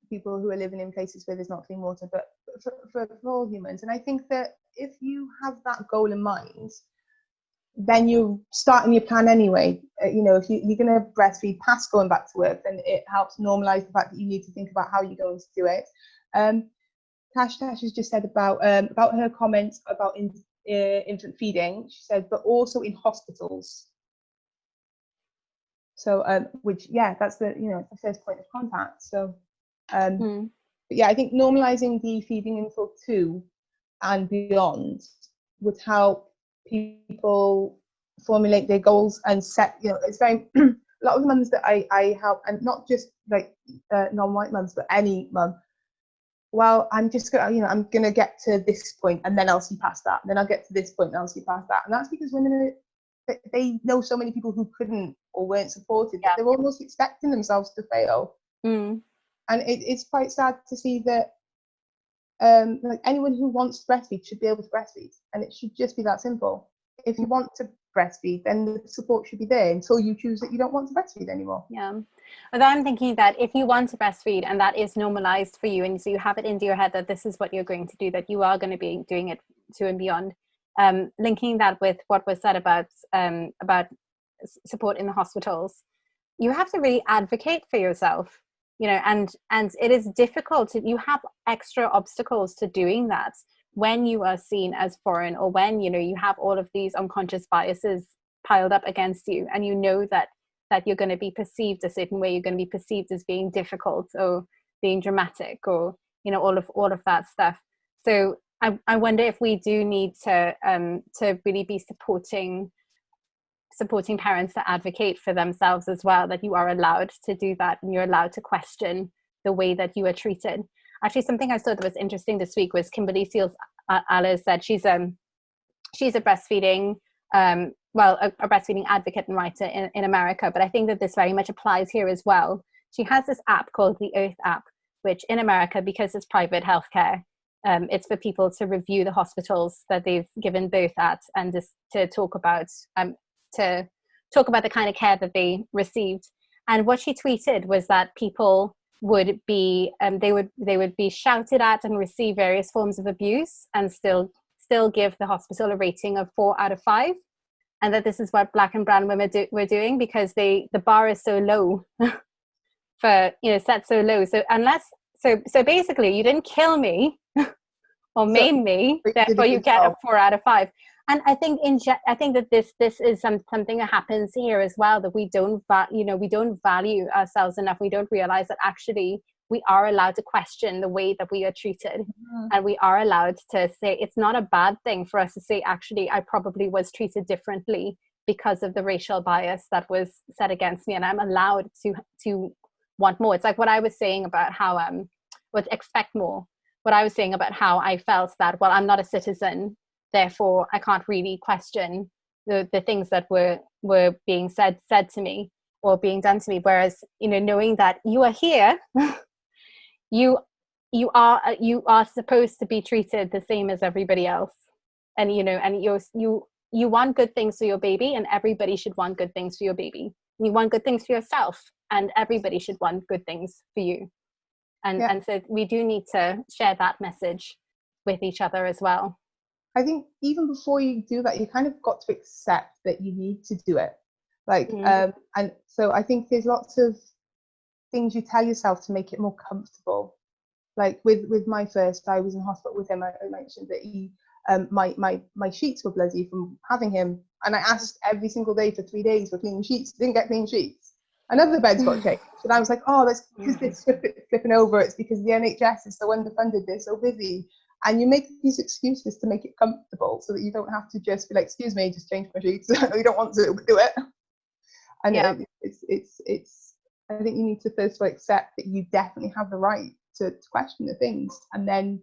people who are living in places where there's not clean water, but for all humans. And I think that if you have that goal in mind, then you're starting your plan anyway. If you're going to breastfeed past going back to work, then it helps normalize the fact that you need to think about how you're going to do it. Tash has just said about her comments about infant feeding. She said, but also in hospitals. So, that's the first point of contact. So, but I think normalizing the feeding until 2 and beyond would help people formulate their goals and set. It's very a lot of the mums that I help, and not just like non-white mums, but any mum. Well, I'm just going, I'm going to get to this point and then I'll see past that. Then I'll get to this point and I'll see past that. And that's because women they know so many people who couldn't or weren't supported. Yeah. They're almost expecting themselves to fail. And it's quite sad to see that like anyone who wants to breastfeed should be able to breastfeed. And it should just be that simple. If you want to breastfeed, then the support should be there until you choose that you don't want to breastfeed anymore. Yeah. Although I'm thinking that if you want to breastfeed and that is normalized for you, and so you have it into your head that this is what you're going to do, that you are going to be doing it 2 and beyond, linking that with what was said about support in the hospitals, you have to really advocate for yourself, and it is difficult you have extra obstacles to doing that when you are seen as foreign, or when you have all of these unconscious biases piled up against you, and that you're going to be perceived a certain way, you're going to be perceived as being difficult or being dramatic, or all of that stuff. So I wonder if we do need to really be supporting parents to advocate for themselves as well, that you are allowed to do that and you're allowed to question the way that you are treated. Actually, something I thought that was interesting this week was Kimberly Seals Alice said she's a breastfeeding a breastfeeding advocate and writer in America, but I think that this very much applies here as well. She has this app called the Earth app, which in America, because it's private healthcare, it's for people to review the hospitals that they've given birth at, and just to talk about the kind of care that they received. And what she tweeted was that people would be they would be shouted at and receive various forms of abuse and still give the hospital a rating of 4 out of 5, and that this is what Black and brown women were doing, because the bar is so low for set so low. So basically you didn't kill me or maim me, therefore you get a 4 out of 5. And I think I think that this is something that happens here as well, that we don't value ourselves enough. We don't realize that actually we are allowed to question the way that we are treated, and we are allowed to say it's not a bad thing for us to say, actually, I probably was treated differently because of the racial bias that was set against me, and I'm allowed to want more. It's like what I was saying about how expect more. What I was saying about how I felt that, well, I'm not a citizen, therefore I can't really question the things that were being said to me or being done to me. Whereas, knowing that you are here, you are supposed to be treated the same as everybody else, and and you want good things for your baby, and everybody should want good things for your baby. You want good things for yourself, and everybody should want good things for you. And so we do need to share that message with each other as well. I think even before you do that, you kind of got to accept that you need to do it. And so I think there's lots of things you tell yourself to make it more comfortable. Like with my first, I was in hospital with him. I mentioned that he, my sheets were bloody from having him, and I asked every single day for 3 days for clean sheets. Didn't get clean sheets. Another beds got changed, and I was like, oh, that's because they're flipping over. It's because the NHS is so underfunded. They're so busy. And you make these excuses to make it comfortable so that you don't have to just be like, excuse me, just change my sheets. You don't want to, but do it. And it's I think you need to first of all accept that you definitely have the right to question the things, and then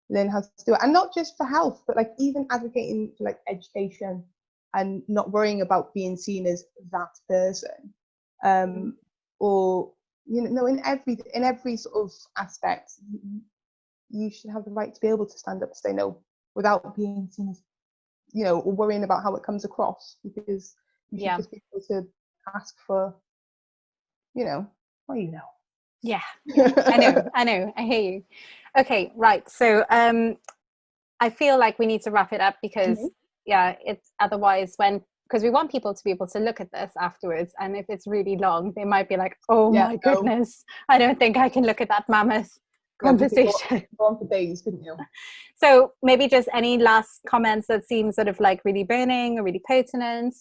learn how to do it. And not just for health, but like even advocating for like education and not worrying about being seen as that person. Or in every sort of aspect, you should have the right to be able to stand up and say no without being seen as, or worrying about how it comes across, because you should just be able to ask for, Yeah. I know. I hear you. Okay, right. So I feel like we need to wrap it up because it's otherwise because we want people to be able to look at this afterwards, and if it's really long, they might be like, oh my goodness, I don't think I can look at that mammoth conversation. Go on for days, couldn't you? So maybe just any last comments that seem sort of like really burning or really pertinent.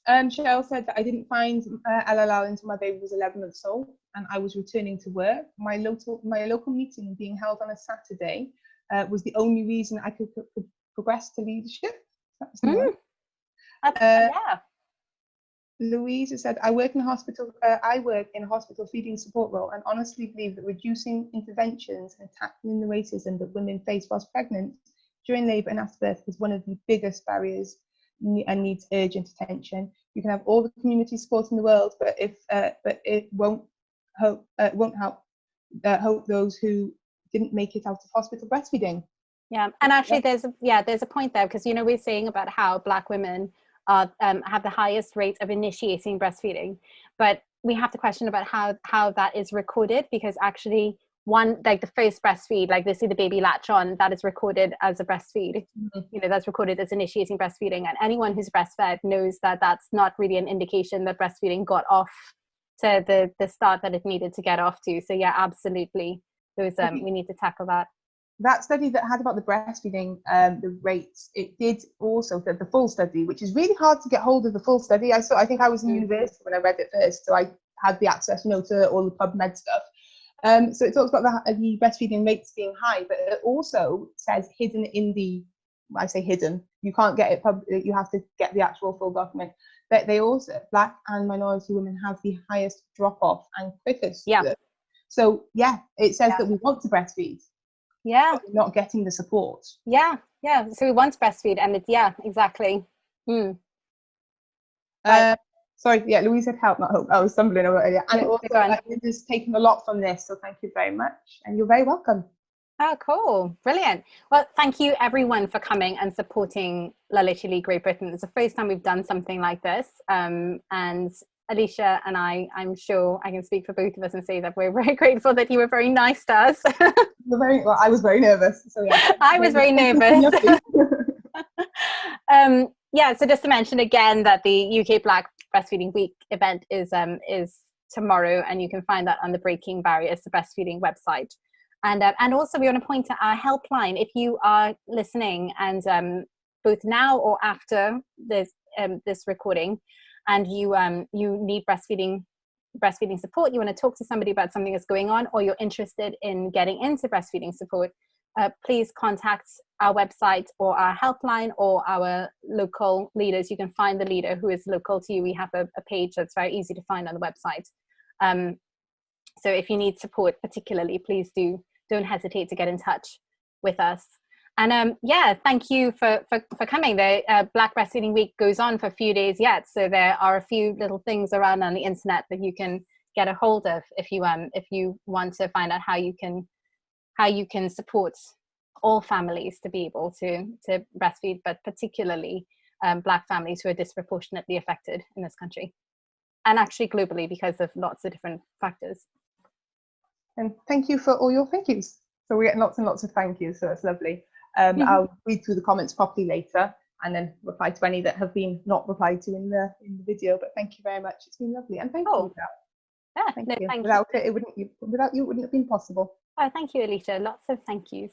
Cheryl said that I didn't find LLL until my baby was 11 months old and I was returning to work. My local meeting being held on a Saturday was the only reason I could progress to leadership. Louise has said, I work in a hospital feeding support role, and honestly believe that reducing interventions and tackling the racism that women face whilst pregnant, during labour and after birth is one of the biggest barriers and needs urgent attention. You can have all the community support in the world, but it won't help those who didn't make it out of hospital breastfeeding. Yeah, and actually there's a point there, because we're saying about how Black women have the highest rate of initiating breastfeeding, but we have to question about how that is recorded, because actually the first breastfeed, like they see the baby latch on, that is recorded as a breastfeed. That's recorded as initiating breastfeeding, and anyone who's breastfed knows that that's not really an indication that breastfeeding got off to the start that it needed to get off to. So yeah, absolutely, those we need to tackle that. That study that had about the breastfeeding, the rates, it did also the full study, which is really hard to get hold of the full study. I think I was in university when I read it first, so I had the access, to all the PubMed stuff. So it talks about the breastfeeding rates being high, but it also says hidden in the, I say hidden, you can't get it, you have to get the actual full document. But they also, Black and minority women have the highest drop-off and quickest. Yeah. So it says that we want to breastfeed. Yeah. But we're not getting the support. Yeah. So we want to breastfeed, and exactly. Sorry, Louise said help, not hope. I was stumbling over earlier. And also, Linda's taken a lot from this, so thank you very much. And you're very welcome. Oh, cool. Brilliant. Well, thank you everyone for coming and supporting Literally Great Britain. It's the first time we've done something like this. And Alicia and I'm sure I can speak for both of us and say that we're very grateful that you were very nice to us. I was very nervous. So yeah. I was very nervous. So just to mention again that the UK Black Breastfeeding Week event is tomorrow, and you can find that on the Breaking Barriers to Breastfeeding website. And also we want to point to our helpline. If you are listening and both now or after this recording, and you need breastfeeding support, you want to talk to somebody about something that's going on, or you're interested in getting into breastfeeding support, please contact our website or our helpline or our local leaders. You can find the leader who is local to you. We have a page that's very easy to find on the website. So if you need support particularly, please don't hesitate to get in touch with us. And yeah, thank you for coming. The Black Breastfeeding Week goes on for a few days yet, so there are a few little things around on the internet that you can get a hold of if you want to find out how you can support all families to be able to breastfeed, but particularly Black families who are disproportionately affected in this country, and actually globally because of lots of different factors. And thank you for all your thank yous. So we're getting lots and lots of thank yous, so it's lovely. I'll read through the comments properly later and then reply to any that have been not replied to in the video. But thank you very much. It's been lovely, and thank you. Yeah, thank you. Without you, it wouldn't have been possible. Oh, thank you, Alicia. Lots of thank yous.